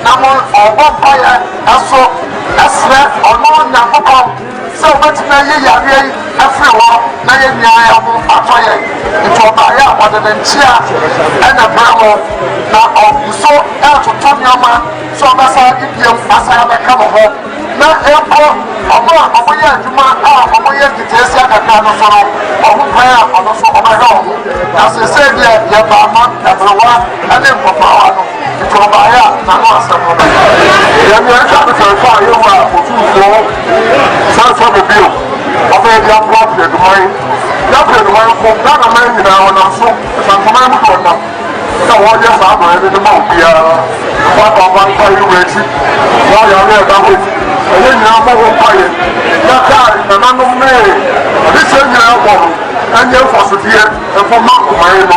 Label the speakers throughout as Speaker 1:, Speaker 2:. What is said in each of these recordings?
Speaker 1: Namo Obompire, Aso, Asra, or no Napocom, so much may ye everyone, Naya, Afoye, into a Maya, other than Chia, and a Bravo, now so out to Tonyama, so Massa, Indian, Massa, come home. Now, airport, Omoya, Juma, Omoya, Kitesia, Kakano, Omupaya, also on my own. As I said, Yabama, everyone, and then Papa. From Maya, Namasa. You have to clarify you are for 2 4 from the bill. Of a young prophet, the mind. Yapper, the one from Ghana, man, in our Nassau, some command for them. So, all your family, the monk, what of one fire racing. Why are you that way? And then you have more fire. That guy, the man of May, this is your album, and your philosophy, and for Mark, my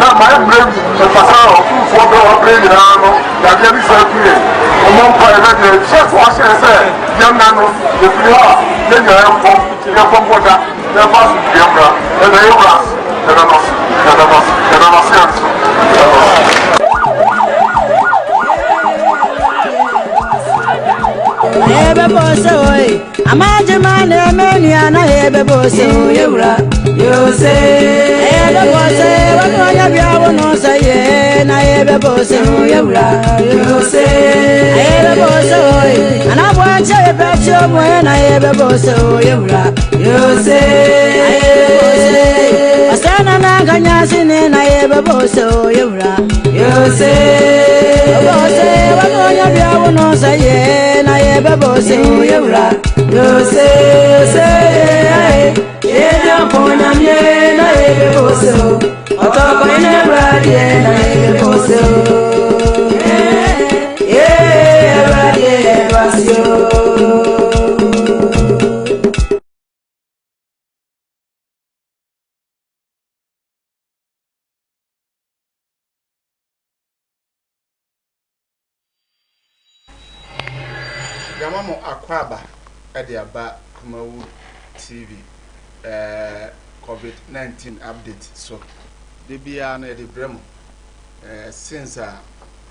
Speaker 1: now my brain, the Pascal, 2 4 brain, that there is a play. Among private, just wash and say, young man, if you are, then you have from water, the past Yamra, and the Yogas, and the Masians.
Speaker 2: Ebe boso oi, amaje mane menia na ebe boso yura, yose. Ebe boso, wanonya biawo no saye na ebe boso yura, yose. Ebe boso oi, anabwache ebe chomo na ebe boso yura, yose. Ebe boso, asana na ganyasi na ebe boso yura, yose. Boso, wanonya biawo no saye na ebe boso yura, yose. Enya ponya mye na ebe boso, otoko ine bradie na ebe boso. Bradie basio.
Speaker 3: Yamamo Akwaba Adiaba Kumawu TV COVID-19 update. So the Biana the Bremo since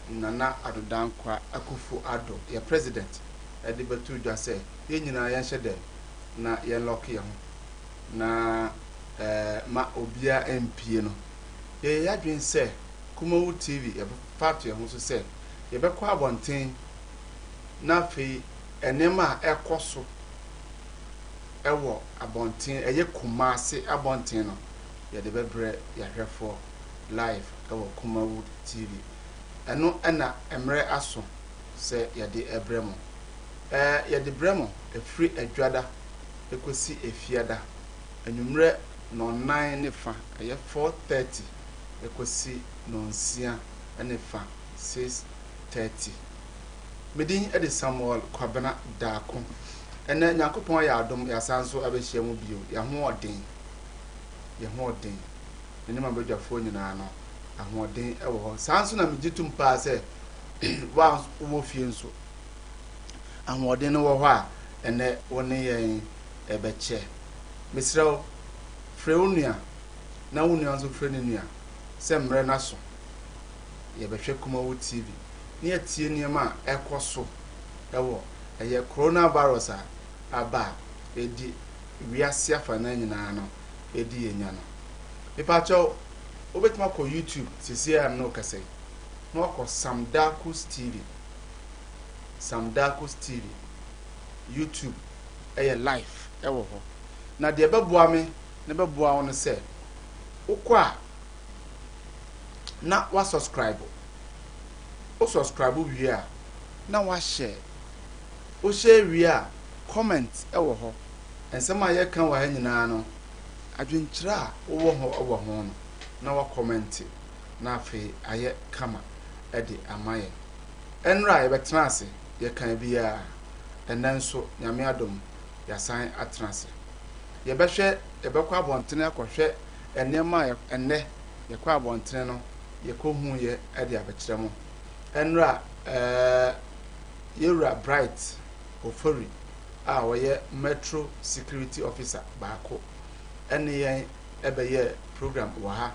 Speaker 3: Nana Adodankwa Akufo Addo, your president, at the Batu just say, Yina Yanshade, na Yanlocky na ma Obia MP. Ye had been say, Kumawu TV, a party who say, you be quite one thing. Na fe enema ekoso ewo abonten eye Kumasi abonten no ye de bebre ya hwefo live ewo Kumawood TV eno ena emre aso se ye de ebremo ye de bremo efri adwada ekosi efiada enumre no 9 ne fa eye 4:30 ekosi no nsia ene fa 6:30 Medin edi Samuel Kwabena Dako ene Nyankopon ya adom ya sanso abehia mu bio ya ho odin ene ma bedwafo nyina no ahoden ewo ho sanso na megitum pa se wa wo fie nso ahoden no wo ho a ene woni yen ebeche mesrew freunua na wonua nso frenua se mre na so ye behwe Kumawu TV ni atie niema ekoso ewo eye coronavirus aba edi wiase afa na nyina no edi enya no ipacho obetima ko YouTube sisi am no kase no ko Samdakus TV YouTube eye live ewo ho na de beboa me ne beboa won se ukwa na wa subscribe wi a na wa share o share wi a comment ewo ho ensema ye kan wa ha nyina no adwenkyira wo ho no na wa comment na afi aye kama ede amaye enra ye betena ase ye kan bia enanso nyame adom ya san atranase ye behwe ye bekwa abontene akohwe enema enne ye kwa abontene no ye kohu ye ede abekire mo enra Yura Bright Ofori a woye Metro Security Officer baako ene yen ebeye program wa ha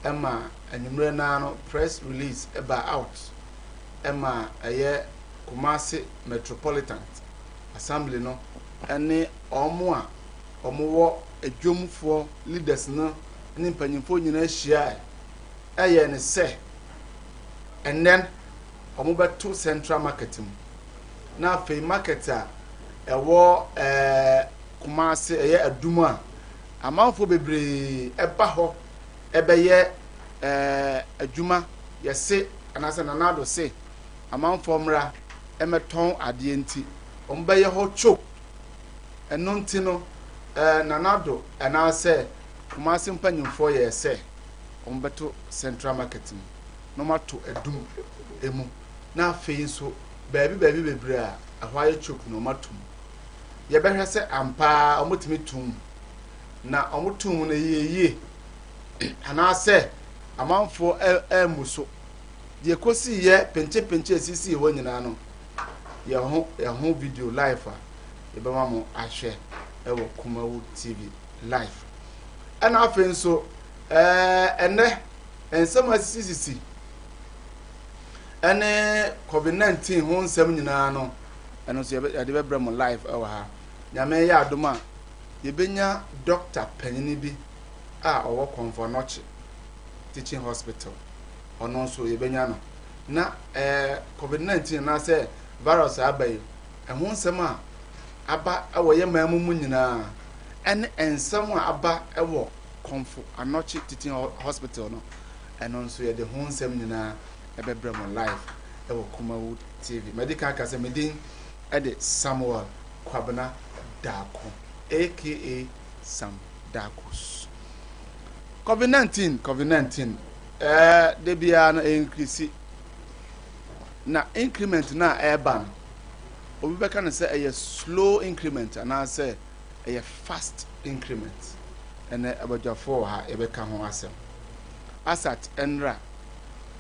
Speaker 3: ema anwumre na no press release eba out ɛma ɛyɛ Kumasi Metropolitan Assembly no ɛne ɔmo a ɔmo wɔ adwomfoɔ leaders no ne mpanyinfoɔ nyinaa ahyia ɛyɛ ne sɛ ɛnɛn ɔmo bɛto central market mu na afei market a ɛwɔ Kumasi ɛyɛ adum a amanfoɔ bebree ɛba hɔ ɛbɛyɛ adwuma yɛse anase nanado se amanfoɔ mmra ɛmɛtɔn adeɛ nti ɔmo bɛyɛ hɔ chok ɛno nti no nanado ɛnaasɛ Kumasi mpanyinfoɔ yɛ sɛ ɔmo bɛto central market mu na ɔmo ato adum emu na afei nso baabi bebree a ɛhɔ ayɛ chok na ɔmo atum yɛbɛhwɛ sɛ ampa ɔmo tumi tum na ɔmo tum na yie anaasɛ amanfoɔ ɛmu so deɛ kosi yɛ penche esisi hɔ nyinaa no yɛho video live a yɛbɛma mo ahwɛ ɛwɔ Kumawu TV live ɛna afei nso ɛnɛ nsɛm asisi ɛne COVID-19 ho nsɛm nyinaa no ɛno nso yɛde bɛbrɛ mo live ɛwɔ ha nyame yɛ adom a yɛbɛnya doctor panyini bi a ɔwɔ Komfo Anokye teaching hospital ɔno nso yɛbɛnya no na COVID-19 na sɛ virus aba yi ɛho nsɛm a aba ɛwɔ yɛ maamu mu nyinaa ɛne nsɛm a aba ɛwɔ Komfo Anokye teaching hospital no ɛno nso yɛde ho nsɛm nyinaa ɛbɛbrɛ mo live ɛwɔ Kumawu TV medical kasa medin ɛde Samuel Kwabena Dako aka Sam Dakos. COVID-19 de bia na increase na increment na eba no obi beka na say a slow increment and I say a fast increment ene abadwafo ha ebeka ho asem asat enra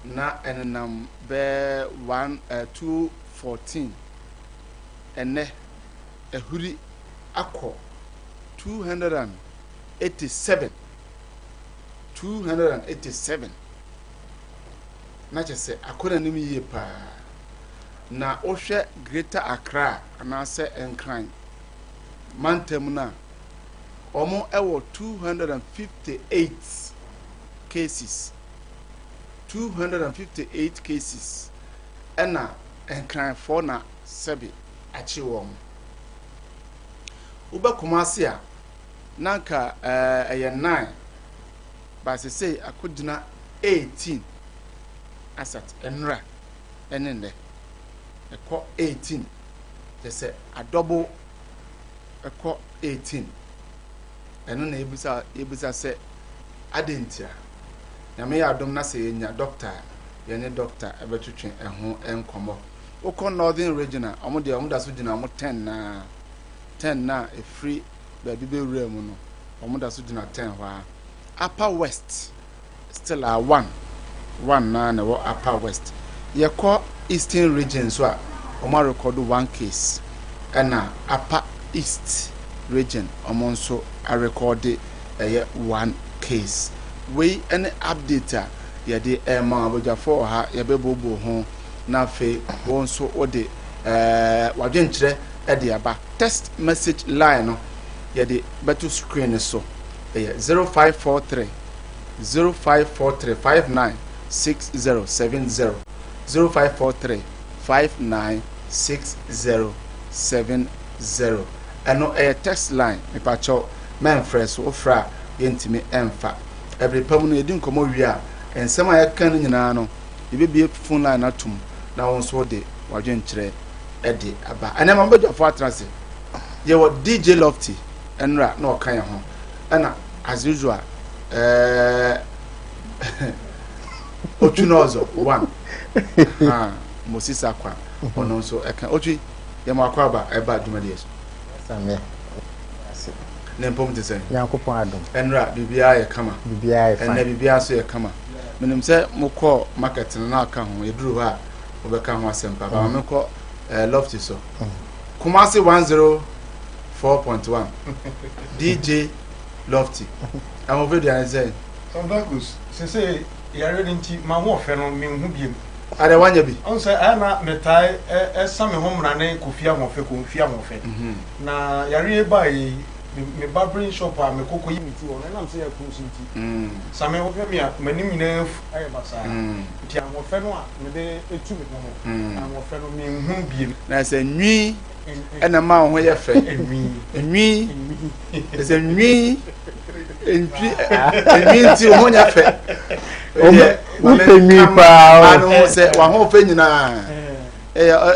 Speaker 3: na enenam be 214 ene ehuri akọ 287 na chese akona nim yie pa na ohwe Greater Accra anase enkran mantem na omo ewo 258 cases ena enkran for na sebi achi wom uba Kumasi a nanka eye 9 ba se say akodina 18 asat enra enende ekọ 18 je se adobo ekọ 18 eno na ebusa se adentia nyame ya adom na se yenya doctor yene doctor ebetwetwe eho enkomo ukọ northern region omoda so gina mo 10 na e free ba bi be wura mu no omoda so gina 10 hwa upper west still are one na na upper west ye call eastern region so a omo record one case and upper east region omo nso a record one case we any update ye de ma abojafo ha ye bebobo ho na fe won so ode wadwenkyere e de aba text message line no ye de beto screen so 0543 596070 0543 596070 eno text line me pacho men fresh ofra yentimi emfa every pam no edin komo wi a ensem a yakan nyina no yebebie phone line atum na won so de wadwenkyere ede aba anema mbadwafo atrase ye wo DJ Lofty enra na okan ho ana as usual otunozo 1 Moses Akwa ono so eka otwi ye makwa aba eba dwumadi yeso
Speaker 4: same
Speaker 3: ne mpom te sen
Speaker 4: Akufo Addo
Speaker 3: enra bibia ye kama
Speaker 4: bibia ye
Speaker 3: fine bibia so ye kama menim se mokọ market na aka ho ye duru ha obeka ho asempa ba mekọ Lofty so Kumasi 104.1 DJ Lofty I'm over there and say
Speaker 5: some vehicles since you are ready to my warfare on me who be
Speaker 3: Ada wanya bi.
Speaker 4: On say ana metai esa me homra ne kofia mofe. Na yare ba yi me barbering shop a me koko yi miti on na am say ya kunsinti. Same wo fe me a manim nyina aye basa. Nti amofe no a me de etu me ho. Amofe no me hu biem.
Speaker 3: Na say nwi ena ma ho ye fe. Nwi. Say nwi. Nwi ti ho nya fe.
Speaker 5: Nwi pa.
Speaker 3: Anu say wa ho fe nyina.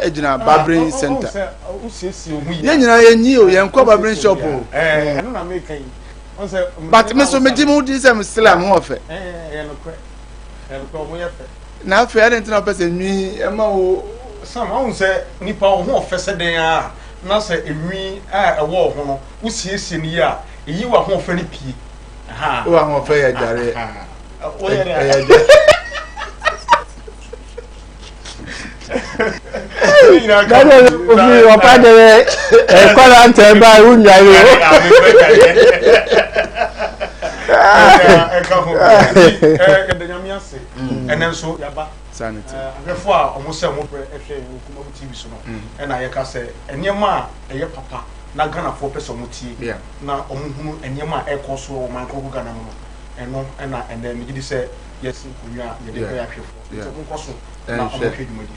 Speaker 3: Ejina barbering center. Ye nyina ye nyi o ye nkọ barbering shop o.
Speaker 4: No na make kan. On say
Speaker 3: But me so me di mu di say me still am ho fe.
Speaker 4: Ye no kre. Ye no mo ye fe.
Speaker 3: Na fe ade ntina person nwi e ma o
Speaker 4: Sam on say nipa ho fe se den a na say enwi a ewo ho no usiesie ni a eyi wa ho fe ni pie. Aha.
Speaker 3: O wa ho fe ya jare.
Speaker 4: O ye
Speaker 3: ya
Speaker 5: That's what I did. Call and by Unya.
Speaker 4: And then so Yaba
Speaker 3: sanity.
Speaker 4: Before almost a more TV so and I can say, and your ma a papa, not gonna for person muti, now and your ma air course or my Gana and then you say, yes, you are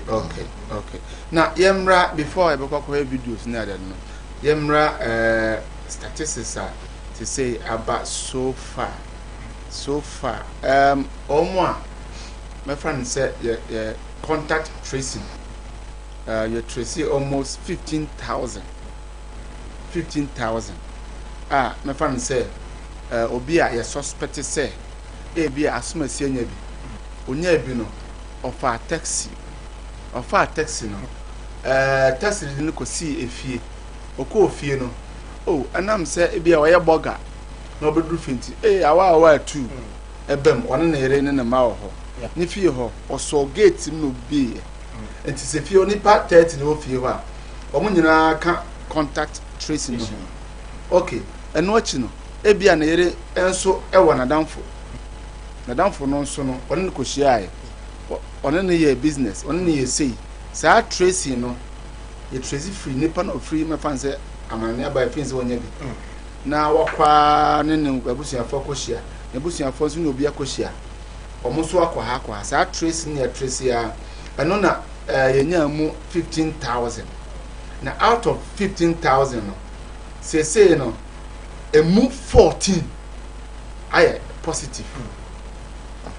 Speaker 3: okay. Now, Yemra, before I book videos, neither no. Yemra statistics are to say about so far. Omwa, my friend said, contact tracing. You're tracing almost 15,000. 15,000. My friend said, Obia, your suspect say, be assume a senior. Onye no of our taxi no taxi didn't go see a fee or fee no oh and I'm say be a wire bogger no be finti awa too ebem one na ere na ma ho ni fie ho o so gate no be enti se fie oni pa 30 no fie ho a omo nyina ka contact tracing no okay eno achi no bia na ere enso e wo na danfo no nso no one ko hia one ne ye business one ne ye say sa tracing no ye trace free nipa no free me fan say amane aba fin say wonya bi na wakwa ne abusuafo ko hia abusuafo nso ne obi akohia omo so akwa sa tracing ne trace ya eno na ye nya mu 15,000 na out of 15,000 no say no emu 14 aye positive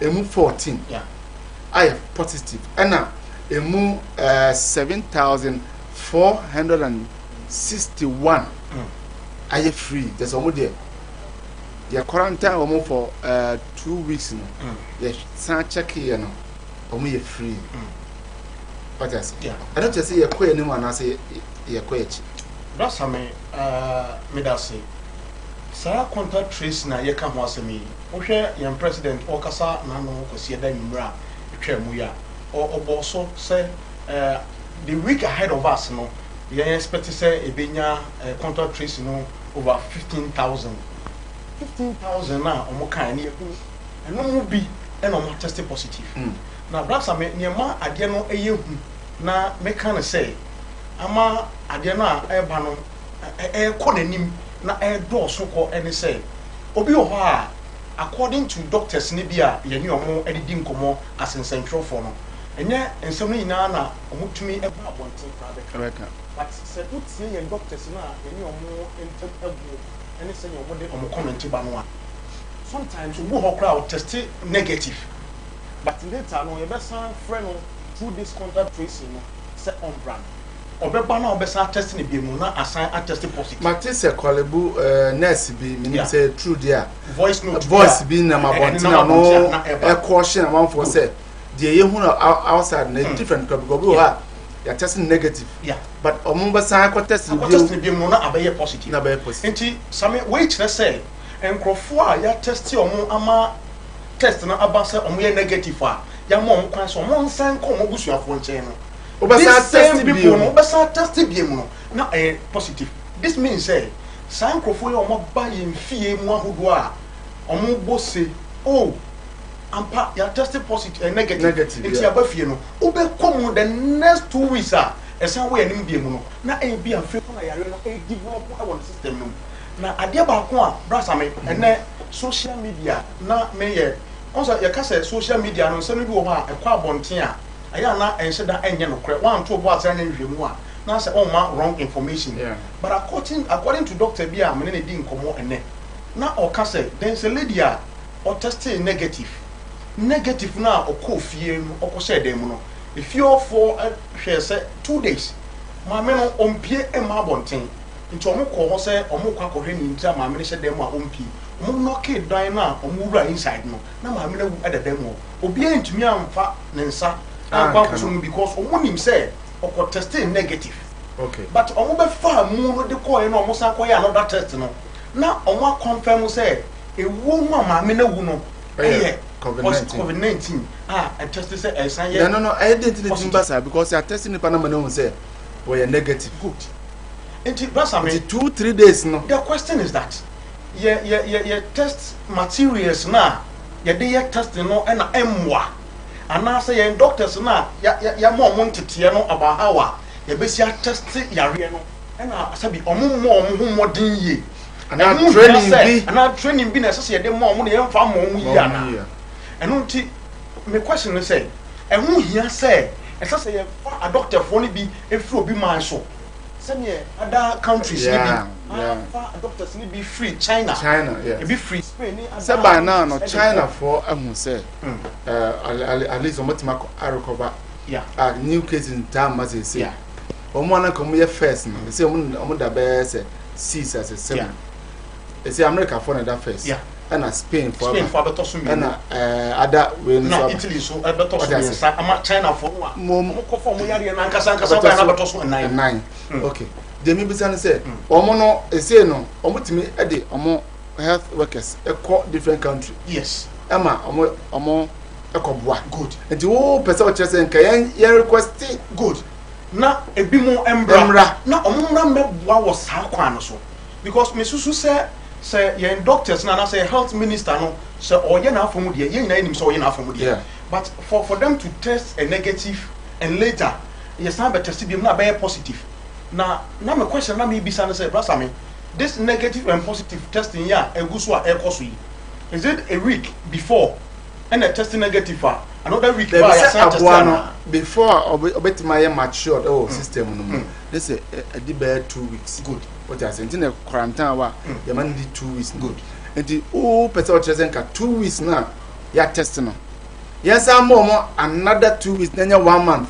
Speaker 3: emu 14 I have positive and emu 7,461 I have free there's almost there quarantine almost for 2 weeks no san check here no almost free what I say I don't just say you quit anyone I say you quit
Speaker 4: that's how me that say Sarah contact trace na ye ka ho asemi wo hwe yan president okasa na no ko sie da nwura twemu or bosso say the week ahead of us no we expect say ebenya contact trace no over 15,000 na omo kan na ehu eno mo bi eno mo test positive na brasa me niema ade no eyehu na me kan say ama ade no a eba no ko nanim na do so ko any say obi o ho a according to doctors ne bia ye ni omo edidi nkomo asensentro for no enye ensem no nyina na omo tumi eba abonten private but say utie ye doctors na ye ni omo enter ebu any say omo de omo comment ba no a sometimes obo ho kra test negative but later no ye be san friend no through this contact tracing no say on brand obeba na obesa test ni bi mu na assign test positive
Speaker 3: matise kolebu nurse bi mean say true there
Speaker 4: voice note
Speaker 3: bi na mabonti na no e caution am for say the ye hu outside na different because ha ya test negative but omubesa ko test
Speaker 4: bi mu na abaye positive enti same we kire say enkrofo a ya test omo ama test na abase omo ye negative a ya mo omo kwan so omo nsan ko omo busuafo nchen no obesa test biemu no na positive. This means say sankrofo ye omo ba ye mfie mu ahodo a omo bo se oh ampa ya tested positive negative nti abafie no obekɔ the next 2 weeks esan wo yanim bie mu no na e bia mfe ko na yare no e develop e system no na ade ba ko a brasa me ene social media na me ye onso ye ka say social media no se no bi wo ha e kwa abonten a aya na ense da enye no kre wan to bo asa na nhwemu a na say ma wrong information but according to doctor bia me ne di nkomo ene na o ka say there's a lady or tested negative na o ko fie no o ko say dem no if you for share say 2 days maame no ompie e ma abonten nti omo ko ho say omo kwa ko hwe ni nti maame ne hye dem a ompie omo no ke dan na omo wura inside no na maame na wu ededam ho obi antumi amfa ne nsa akwa ko so because omo nim say o ko tested negative
Speaker 3: okay
Speaker 4: but omo be fa mu no de ko e no omo san ko ya another test no na omo confirm say ewu mu maame na wu no COVID-19 I tested say
Speaker 3: no I didn't think because I tested in Panama no say we negative
Speaker 4: good and that's I mean
Speaker 3: 2-3 days no
Speaker 4: the question is that yeah test materials na ye test no na emwa and now say your doctors na ya mo tete no about how ye be sia test yare no na sabi omo modin ye and training be na say dey mo na ye mfa mo yi ana eno nti me question is say ehun hia say esa say a doctor for ni bi efri obi man so say me other countries ni bi fa doctors ni bi free China e be free Spain ni
Speaker 3: say by now no China for ehun say at least omotima recover new cases in time as say omo na come here first no say omo da be say 6 as a 7 say America for that first and Spain for better and other way
Speaker 4: no Italy so better so ama China for mo ko for mo yare na nkasa na better so 9
Speaker 3: okay dem be say omo no say no omo timi e de omo health workers e call different country
Speaker 4: yes
Speaker 3: ama omo e ko boa good enti wo person o chere nka yen request
Speaker 4: good na ebi mo embra na omo mra meboa wo sa kwa no so because me susu say your doctors na say health minister no say oye na afomu de ye nyina enim say oye na afomu de but for them to test a negative and later yes na be test bi na be positive na me question na me bisa na say brother me this negative and positive testing ya eguso a ekoso yi is it a week before and a testing negative another week
Speaker 3: by ya testing before obetima ye matured system no they say a di be 2 weeks
Speaker 4: good
Speaker 3: what I say in quarantine wa your man need 2 weeks good and the person chesen ka 2 weeks na ya test no yes am more another 2 weeks then 1 month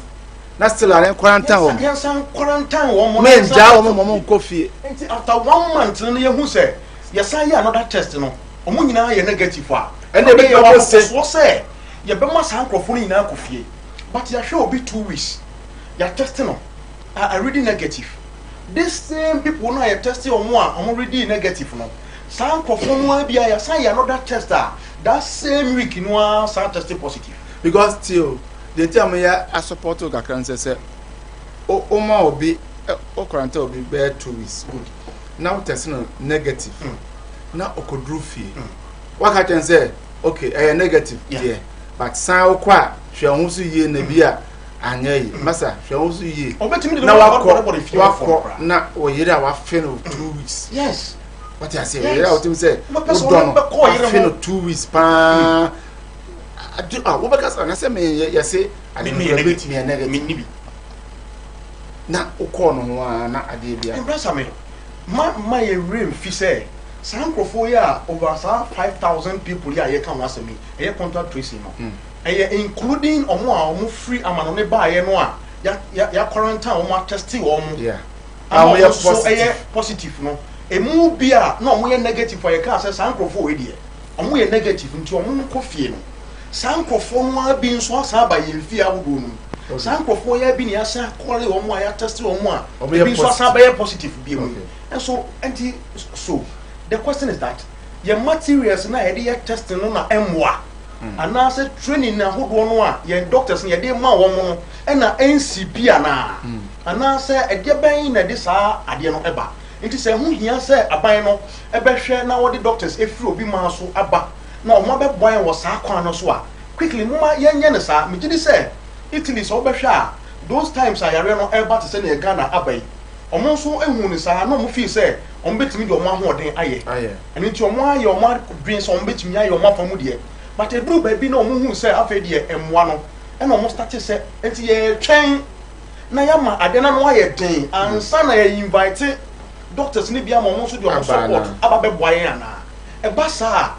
Speaker 3: na still are quarantine
Speaker 4: yes am quarantine one month
Speaker 3: men ja mo coffee
Speaker 4: after 1 month no ye hu say yes am another test no omo nyina ye negative
Speaker 3: and they be
Speaker 4: say ye be ma san crofo nyina kofie but ya show be 2 weeks ya test no are already negative. This same people now are testing on one, I'm already negative no. Some perform one be I say another tester. That same week in one some testing positive.
Speaker 3: Because still they tell me I support to cancer say ma obi quarantine obi be 2 weeks good. Now testing negative. Now okodru fie. What can say okay negative yeah. But san kwa hwe ho so yie na bia anyai masa hwe wo so yie na wakọ na oyira wa fe no 2 weeks
Speaker 4: yes
Speaker 3: what I say oyira o tim say o don no fe no 2 weeks pa wo beka sa na say me ya say ade me negative na ukọ no ho na ade bia
Speaker 4: embrace me ma ye real fi say sankrofo ya over 5,000 people ya ye kan wasemi e contact tracing no including omo free amano ne ba ye no a ya quarantine omo test omo
Speaker 3: yeah
Speaker 4: omo so positive no emu bia na omo ye negative for ye ka say sankrofo we de omo ye negative nti omo ko fie no sankrofo no abi nso asa ba ye fie awodo no sankrofo ya bi ni asa kore omo ya test omo a bi nso asa ba ye positive bi mu and so the question is that your materials na ye testing no na emwa and now say training na hodo no a your doctors na ye ma wo no e na NCP ana and now say e de ban na de sa ade no eba nti say hu hia say aban no e be hwe na wo de doctors efiri obi ma so aba na o ma be boy wo sa kwan no so a quickly mama yenye ne sa me gidi say Italy so behwa those times ayare no eba te say na Ghana abai omo so ehun ne sa na omo feel say omo betimi de omo ahoden aye eni nti omo aye omo dreams omo betimi aye omo afamu de but e dru ba bi na omo hu say afa de emwa no e na omo start say enti ye twen na ya ma adena no aye den ansa na ye invite doctors ni bia ma omo so de omo support aba be boye ana e ba sa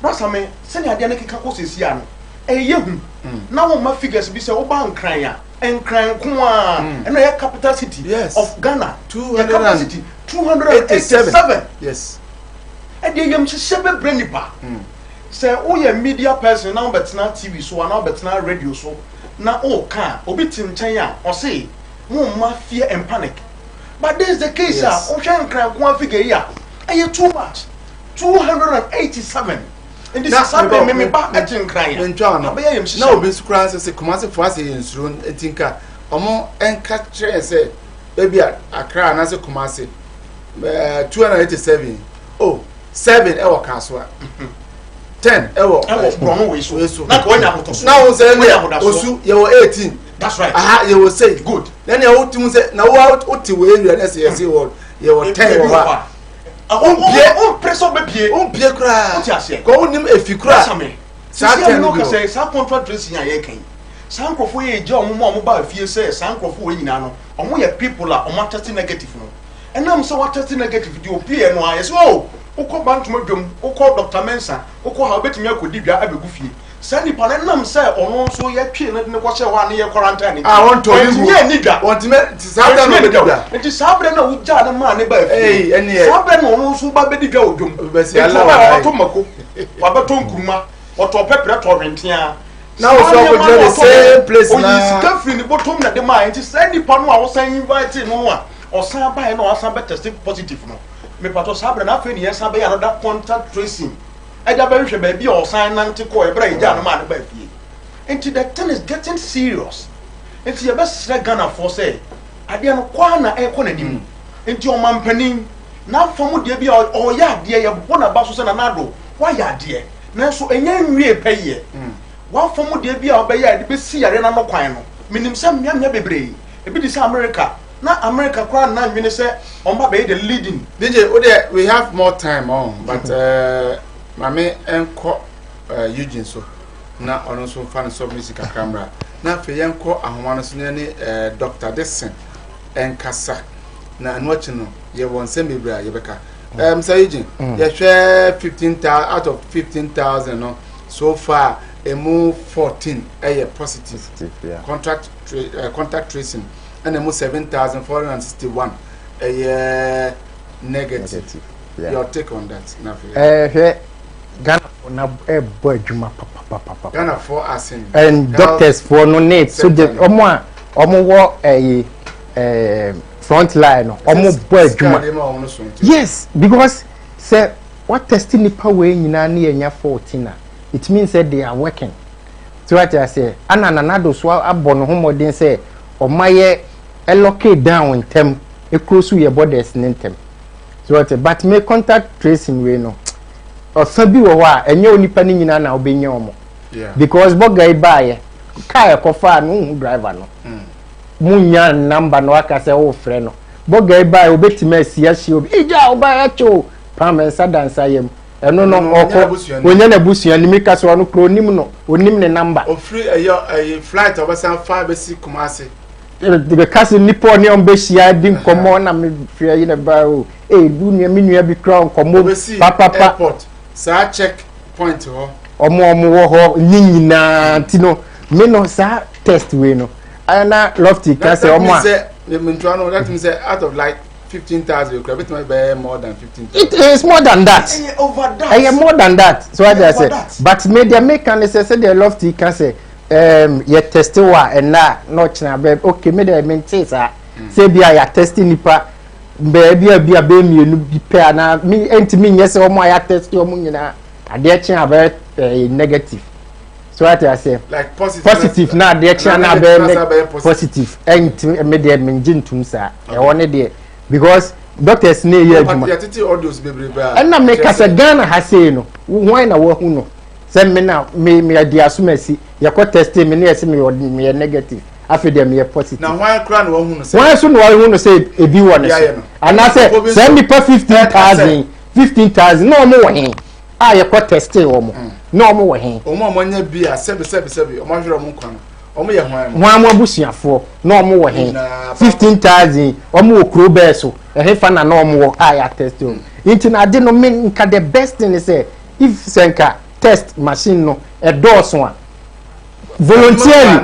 Speaker 4: brasa me se ni adena keka ko sesi ano e ye hu na wo ma figures bi say wo ba nkran ya enkran ko a and na capital city of Ghana 287
Speaker 3: yes
Speaker 4: e de yam shebe brenipa say o ye media person na betina TV so na betina radio so na o kan obi tinchen a o say mo ma fear and panic but this is the case o hwe nkran ko figure ya e too much 287 and this is happening me ba e tinkran ya abeya yam
Speaker 3: na obi sukran say Kumasi for say ensuro etinka omo enka tre say baby Accra na say Kumasi 287 oh 7 ewo kaswa 10 ewo
Speaker 4: bromo we so na ko nya moto so
Speaker 3: na won say osu ye wo 18
Speaker 4: that's right
Speaker 3: aha ye wo say
Speaker 4: good
Speaker 3: then ye wo tim say na wo oti we area na say say wo ye wo 10 wo
Speaker 4: on preso be pie
Speaker 3: kra
Speaker 4: ti ase
Speaker 3: ko onim efi kra
Speaker 4: sa 10 no ka say sa contract tracing ya ye kan sa nkrofo ye je omo ba afie say sa nkrofo we nyina no omo ye people a omo test negative no enam so what test negative di opie no aye so ukọ bantu madwom ukọ Dr. Mensa ukọ ha betimi akodi dwa abegu fie sa nipa na nam say ono so ye twe na de ko hye wa na ye quarantine
Speaker 3: want to be
Speaker 4: ye ni dwa
Speaker 3: want me sa da no be dwa
Speaker 4: nti sa bre na uja na ma ne ba fie sa bre na ono so ba bedi dwa odwom
Speaker 3: be si Allah wa
Speaker 4: to mako wa beto nkuruma oto pepre to rentia
Speaker 3: now so go the same place na
Speaker 4: o is free ni bottom na de ma nti sa nipa no a wo san invite no a o san ba na o san be test positive no me pato sabre na fe ni yesa be another contact tracing e da be hwe ba bi o san nante ko e bra ija no ma ne ba fie enti the thing is getting serious enti ye be sre Ghana for say ade no kwa na e ko na nim enti o mampanin na famu de bi o ya ade ye bo na ba so se na nado wa ya ade na so enya nwie peye wa famu de bi a o be ya de be si yare na no kwan no minim se mmia bebre e bi di se America na America crowd na nwene say on ba be the leading
Speaker 3: DJ we have more time on but mame enko Eugene so na ono so fan so music camera na fe yenko ahoma no so ne Dr. Dixon enkasa na anwachi no ye won se mebra ye beka Mr. Eugene ye hwe 15,000 out of 15,000 no so far emu 14 positive yeah. Contact tracing and almost 7,461 negative. Yeah. Your take on that, Nafi?
Speaker 5: Ghana for na boy juma papa.
Speaker 3: Ghana for us in
Speaker 5: and doctors for no need. So the omo wo front line. Omo boy juma. Yes, because say what testing nipa we nyina na enya 14 it means that they are working. So what I say, ananado so abono homodin say omaye allocate down in term e close to your borders in term so what but me contact tracing we no or sabi wo wa enye onipa ni nyina na obenye omo because bogai buy car ko fa no driver no munya number no aka say wo frɛ no bogai buy obetima asia hye obi ija oba acho pamensa dansa yem eno no oko onya na busua ni mika so no pro nim no onim ne number
Speaker 3: o free a flight obasan 5 besi Kumasi
Speaker 5: the cousin nipo ni on be shia din komo na me fia yi na ba o du nua mi nua bi crown komo papa
Speaker 3: airport sa check point ho
Speaker 5: omo wo ho nyina ntino me no sa test we no ana lofty ka say omo
Speaker 3: that means out of like 15,000 you could be more than 15,000.
Speaker 5: It is more than that.
Speaker 4: Over that.
Speaker 5: More than that. So what I say. But media make can say they lofty can say ye test wa and na not na be okay me dey maintain say bia ya testing nipa bia be me no bi pair na me enti me yes o mo ya test o mo nyina ade chen about negative. So what I say
Speaker 3: like
Speaker 5: positive na ade chen na be positive enti me dey menjin tum sa e woni dey because doctors ne ye adwuma
Speaker 3: ya titi audios bebre ba
Speaker 5: and na make us Ghana ha say no why na wo hu no Send me now, me a dear sumesi, you could test me near me a negative. After them, you're positive.
Speaker 3: Now, why crown one say?
Speaker 5: Why soon I want to say a B1? And I said, send me per 15,000. 15,000, no more. I could test it or more. No more.
Speaker 3: Omo monye bia sebi omo hwere omo kwan omo ye
Speaker 5: hwan mo abusia fo no omo wo he 15,000 omo okro be so e fa na no omo wo aya test o inti na de no men nka the best thing is if senka test machine no e do so a volunteer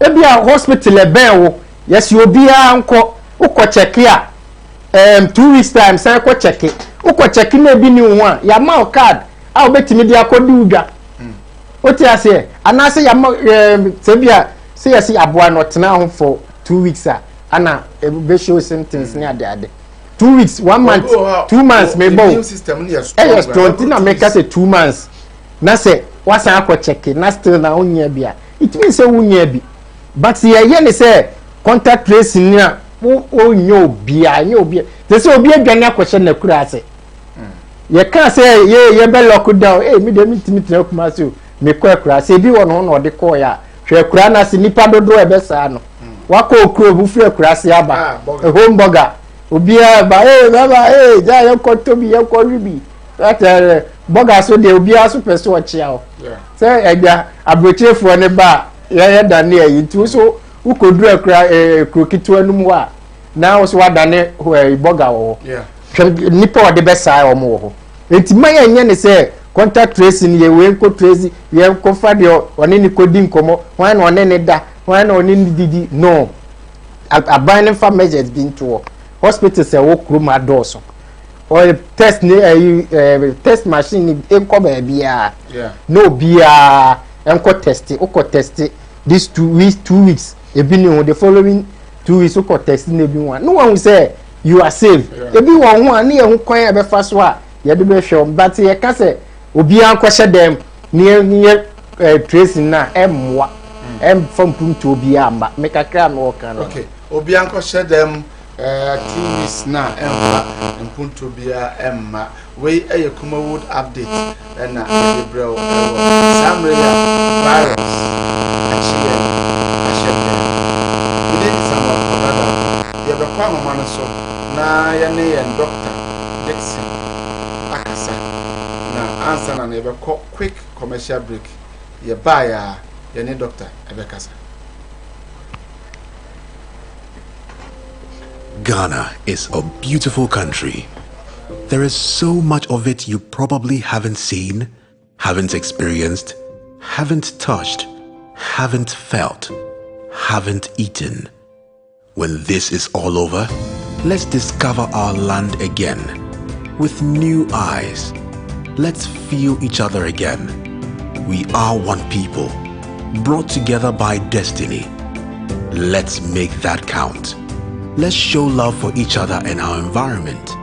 Speaker 5: ebi a hospital e ben wo yes you obi a nko ukọ check ya 2 weeks time say ko check ukọ check na ebi ni ho a ya ma card a obetimi dia akodi udwa oti ase anase ya sebia say yes aboa no tena ho for 2 weeks ana be show symptoms ni ade 2 weeks 1 month 2 months me bo
Speaker 3: system ni
Speaker 5: yes 20 na make say 2 months na say wasan akọ check na still na onya bia it means say wonya bi but ye ne say contact tracing ni a onyo bia they say obi adwane akọhye na kura ase ye can say ye be lock down me dem meet na Kumasi o me kwa kura say bi wono no de call ya hwe kura na se nipa dodo e be saa no wako okro bu fre kura se aba home burger obi ba baba ja ye ko tobi ye ko ribi that burger so de obi aso pese o chia o say egba abrochefo ne ba ye dan ne yi tu so ukodu akra krokito anum wa na so wadane burger wo nipa de be saa o mo wo enti maye nye ne say contact tracing ye we ko trace ye ko fa de one ni ko di nkomo wan na one ne da wan na one ni didi no aban fa measures bin to hospital say wo kroma doso or test ni test machine enko ba bia no bia enko test o ko test this 2 weeks ebi ni the following 2 weeks o ko test na ebi one no one say you are safe ebi won ho ani ye ho kwan e be fa so a ye de be hwe but ye ka say obi an kwahye dem ni tracing na emwa from punto obi amba make a cram no kan
Speaker 3: okay obi an kwahye dem 2 weeks na emfa punto bia emma we Kumawood update na Gabriel Samria virus achie within some of other ye be kwa mama so na ye ne doctor Jackson akasa na answer na ebe quick commercial break ye buy ye ne doctor ebe kasa.
Speaker 6: Ghana is a beautiful country. There is so much of it you probably haven't seen, haven't experienced, haven't touched, haven't felt, haven't eaten. When this is all over, let's discover our land again with new eyes. Let's feel each other again. We are one people, brought together by destiny. Let's make that count. Let's show love for each other and our environment.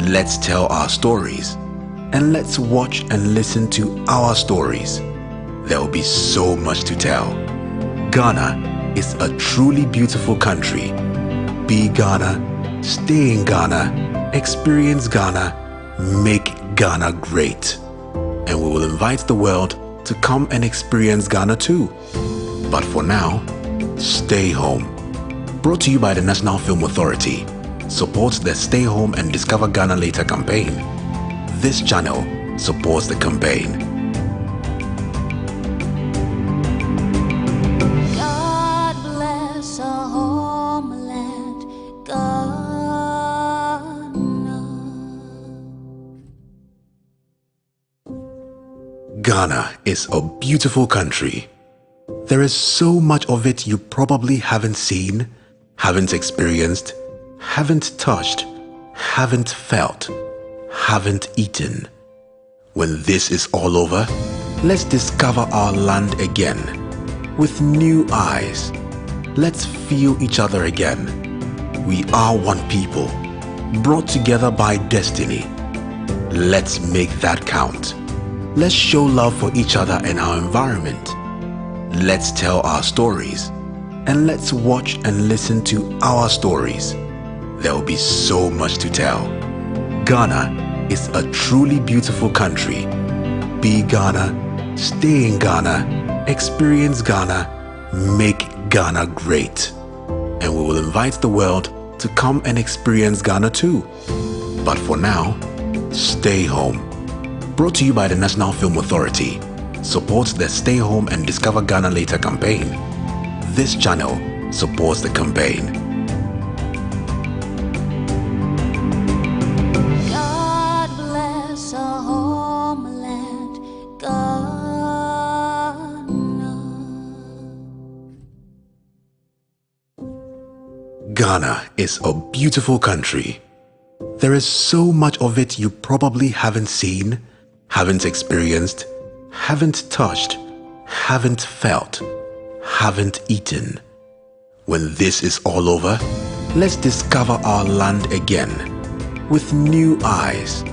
Speaker 6: Let's tell our stories, and let's watch and listen to our stories. There will be so much to tell. Ghana is a truly beautiful country. Be Ghana, stay in Ghana, experience Ghana, make Ghana great. And we will invite the world to come and experience Ghana too. But for now, stay home. Brought to you by the National Film Authority. Supports the Stay Home and Discover Ghana Later campaign. This channel supports the campaign.
Speaker 7: God bless our homeland, Ghana.
Speaker 6: Ghana is a beautiful country. There is so much of it you probably haven't seen, haven't experienced, haven't touched, haven't felt, haven't eaten. When this is all over, let's discover our land again with new eyes. Let's feel each other again. We are one people, brought together by destiny. Let's make that count. Let's show love for each other and our environment. Let's tell our stories, and let's watch and listen to our stories. There will be so much to tell. Ghana is a truly beautiful country. Be Ghana, stay in Ghana, experience Ghana, make Ghana great. And we will invite the world to come and experience Ghana too. But for now, stay home. Brought to you by the National Film Authority. Supports the Stay Home and Discover Ghana Later campaign. This channel supports the campaign.
Speaker 7: God bless our homeland, Ghana.
Speaker 6: Ghana is a beautiful country. There is so much of it you probably haven't seen, haven't experienced, haven't touched, haven't felt, haven't eaten. When this is all over, let's discover our land again with new eyes.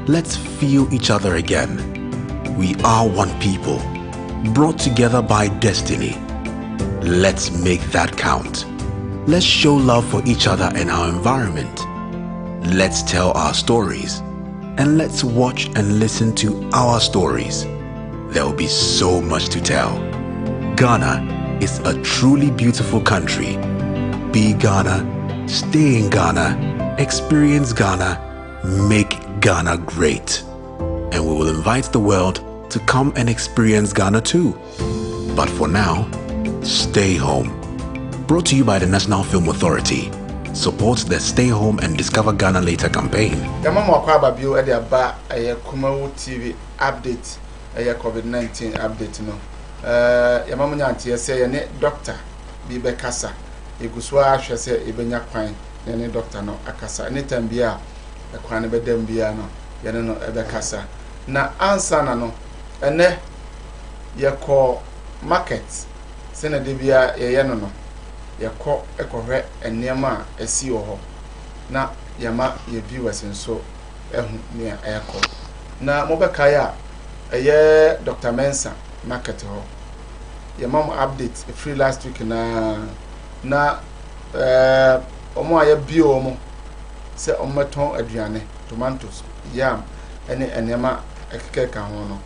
Speaker 6: Let's feel each other again. We are one people, brought together by destiny. Let's make that count. Let's show love for each other and our environment. Let's tell our stories, and let's watch and listen to our stories. There will be so much to tell. Ghana is a truly beautiful country. Be Ghana, stay in Ghana, experience Ghana, make Ghana great. And we will invite the world to come and experience Ghana too. But for now, stay home. Brought to you by the National Film Authority. Supports the Stay Home and Discover Ghana Later campaign.
Speaker 3: Yamama Kwaba Bio at the bar a Kumawu TV update, a COVID-19 update. No, Yamama say a doctor, Bibe Kasa, Iguswa, she say, Ibenya Quine, any doctor no, Akasa, anytime bia, a Quine bedem biano, Yanano Ebekasa. Na answer no, and ne ya call market, Sena Dibia, Yanono. Yako ekohwe enema esi ho na yama ye viewers nso ehu ne ayako na mobeka ya eye Dr. Mensa market ho yama update free last week na omo aya bio omo se ometon aduane tomatoes yam ene enema ekeka ho no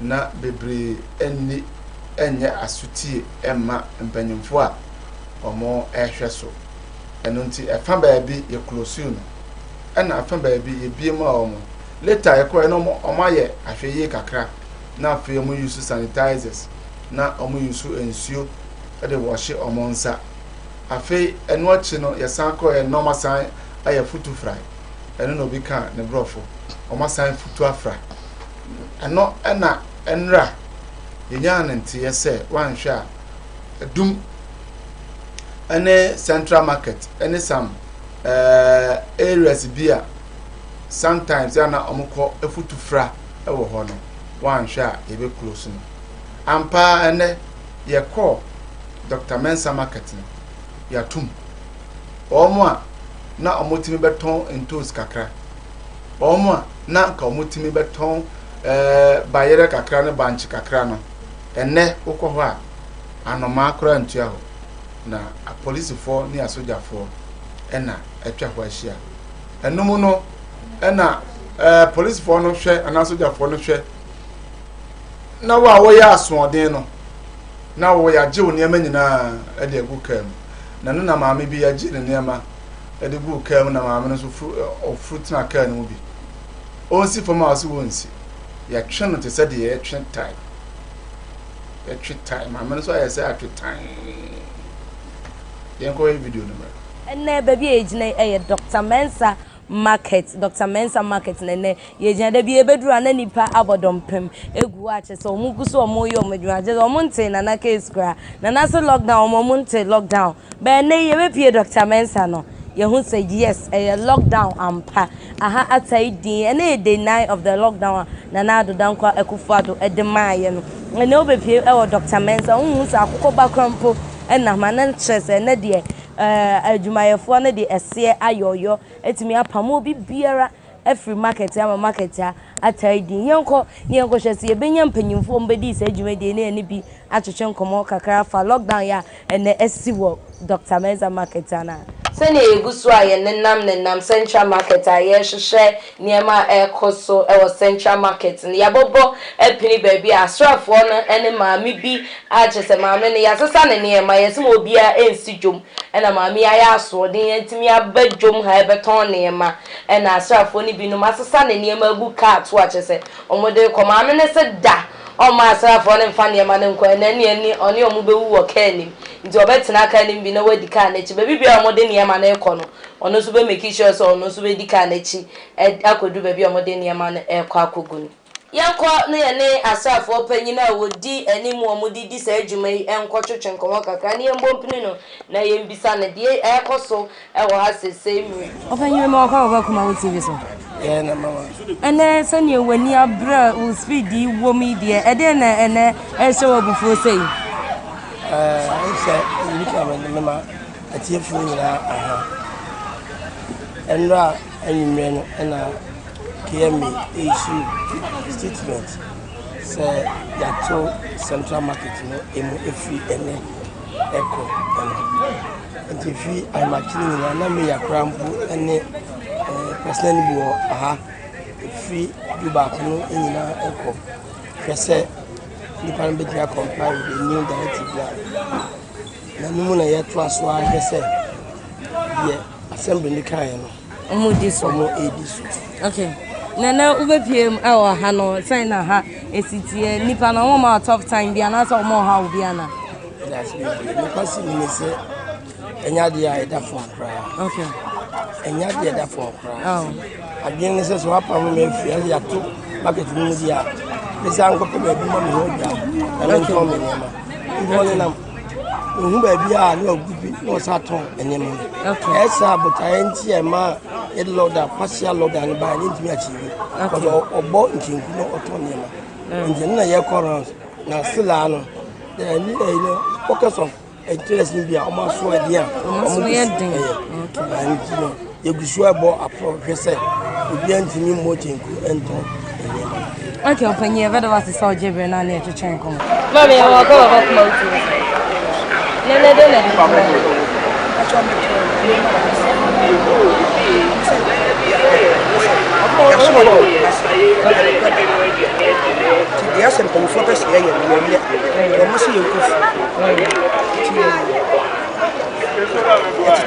Speaker 3: na bebre enni enye asutie emma mpanyimfo a omo ehweso enunti efa baabi ye close no ena afa baabi ye biema omo later ye ko eno omo aye ahweye kakra na afa omo use sanitizers na omo use ensuo e de wash omo nsa afa eno achi no ye san ko e normal san aye futu fry eno no bi ka ne brofo omo san futu afra eno ena enra ye nya nti ye se wan hwa dum any central market any some areas bia sometimes yana omukọ efutu fra ewo ho no wan hwa e be close no ampa ene ye call Dr. Mensa market no ya tum omo a na omotimi beton entos kakra omo a na ka omotimi beton bayere kakra ne banchi kakra no ene ukọ ho a anoma akra ntua ho na a police for ni a soldier for ena etwa ho ahia enum no ena police for no hwe ana soldier for no hwe na wo ya asodin no na wo ya je oniema nyina e de egu kam na no na maame bi ya je ne niema e de gu kam na maame no so fruit na kan no bi onsi for ma so wonsi ya twe no te se de ya twe time ya twe time maame no so ya se atwe time video number.
Speaker 8: And baby age na Dr. Mensa market nene ye jana bi ebeduru ananipa abodompem egu ache so omugu so omoyo omeduru aje omonte na na case kra na na so lockdown omonte lockdown be na ye be pie Dr. Mensa no ye hu say yes a lockdown ampa aha atai din na day 9 of the lockdown na na adodan kwa Akufo Addo edemaye no na obe pie e Dr. Mensa hu say akukọ bakrampo na manan chese na de adwumayefo na de ese ayoyo etimi apamo bi biara every market ama market ataidi yenko hwese ye benya mpanyimfo mbedi se adwumade na ene bi atwetwe nkomo kakra fa lockdown ya ene esiwo Dr. Mensa market na sɛne egusu a nenam central market a yɛhyehyɛ nneɛma ɛkɔ ɛwɔ central market ne yɛbɔbɔ apini baabi a asrafoɔ no ɛne maame bi agye sɛ maame no yɛasesa ne nneɛma yɛsɛ obi a ɛnsi dwom ɛna maame ayɛ asoɔden yɛntumi aba dwom ha ɛbɛtɔn nneɛma ɛna asrafoɔ no binom asesa ne nneɛma agu kaa to akyɛ sɛ ɔmode kɔ maame no sɛ da ɔma asrafoɔ no mfa nneɛma no nkɔ ɛna ɔne ɔmo bɛwu wɔ kaa nim nti ɔbɛtena kaa nim bi na wadi kaa n'akyi baabi bia ɔmode nneɛma no ɛkɔ no ɔno nso bɛ make sure sɛ ɔno nso bɛdi kaa n'akyi akɔdu baabi a ɔmode nneɛma no ɛkɔ akɔgu no yɛnkɔ ne yɛne asrafoɔ panyin a wɔdi anim ɔmode di saa adwuma yi ɛnkɔtwetwe nkɔmmɔ kakra ne yɛmbɔ mpini no na yɛmbisa no deɛ ɛkɔ so ɛwɔ ha sesei mmiri ɔpanyin ma ɔkɔ ɔbɛkoma wo TV so ɛnɛ sɛnea w'ani abrɛ wo speed yi wɔ mu yi deɛ ɛdeɛ na ɛnɛ ɛhyɛ wɔ abufuo sɛ yi
Speaker 9: sɛ nika mema atiefoɔ nyinaa aha ɛnora anwummerɛ no ɛna KMA issue statement sɛ yɛato central market no ɛmu ɛfiri ɛnɛ ɛkɔ ɛno nti ɛfiri ahemakyere nyinaa na meyɛ akora mpo ɛne personal bi wɔ aha ɛfiri du baako no nyinaa ɛkɔ hwɛ sɛ nipa no bɛtumi comply with the new directive na no na yɛto aso a hwɛ sɛ deɛ assembly ne kaeɛ no
Speaker 8: ɔmo di so okay nana ubepiem ɛwɔ ha no sɛn na ha esitie nipa na ɔmo ma tough time bi anasa ɔmo ha obi ana
Speaker 9: that's me nipa si ni sɛ enya de a ɛda fo akra
Speaker 8: okay
Speaker 9: enya de ɛda fo akra adwen ne sɛ so apa mo me fi ya to market mu di a bisa nkɔpɛ baabi ma me ho dwa na me ntɔn me nneɛma ibo ne nam ohu baabi a ne ogubi na ɔsa tɔn nneɛma ɛsa botae nti ɛma it loader partial loader ne ba ne ntumi achieve because ɔbɔ nkyinku no ɔtɔn nneɛma nti na yɛ kɔrɔ na sila no ni focus of interest ni bi a ɔmo aso ɛdi a ɔmo yɛ den okay nti no yegusu ɛbɔ apro hwɛ sɛ obi antumi mo nkyinku ɛntɔn nneɛma
Speaker 8: okay opanyi ɛbɛda wa sɛ ɔgye na na ɛtwetwe nkɔm mami ɛwɔ akɔ wɔ kuma uti nene de na di
Speaker 10: dia sempre for pes ya ya ya mo se yenkofu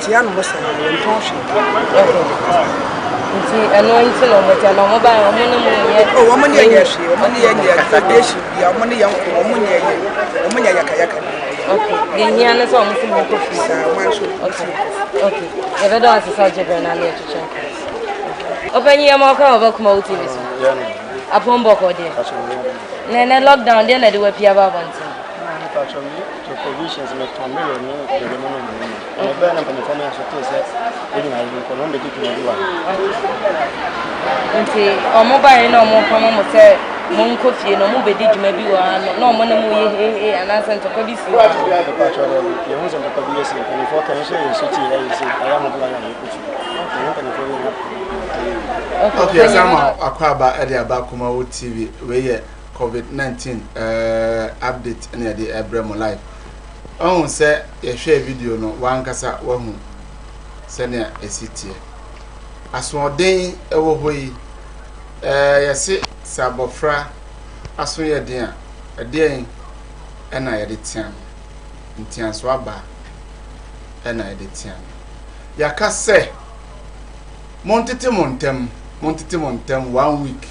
Speaker 10: ti ya no mo sa ya ntonhwe
Speaker 8: nti eno nti no mo ta no mo ba o mo ne mo ye
Speaker 10: o mo ne ye hwe o mo ne ye ne foundation ya o mo ne ye o mo ne ye o mo nya yakayaka
Speaker 8: okay ye hia ne so mo se mo kofi
Speaker 10: sa man so
Speaker 8: okay e be do asisa jebe na le chiche openye mo ka obakuma uti biso upon boko de nene lockdown de na de wa pia ba bonti
Speaker 9: to provisions me tombe ni de mo no ba na pa ni fama so to se e na ri ko no be titu ni wa
Speaker 8: nti omo ba ni na omo pama mo se mo nko fie no mo be di djuma bi wa no na omo na mo ye anasa ntoko bi si wa
Speaker 9: pa cho le ye mo se ntoko bi si ni fo kan so ye so ti ya ye si ara mo bla na ye ku
Speaker 3: okay sama akwaba ede abakuma wo TV we ye COVID-19 update na de Abraham live on say ye share video no wankasa wahu se na esitie asoden ewo hoyi yesi sabofra aso ye den a den na ye de tian ntian so aba na ye de tian yaka se montete montem 1 week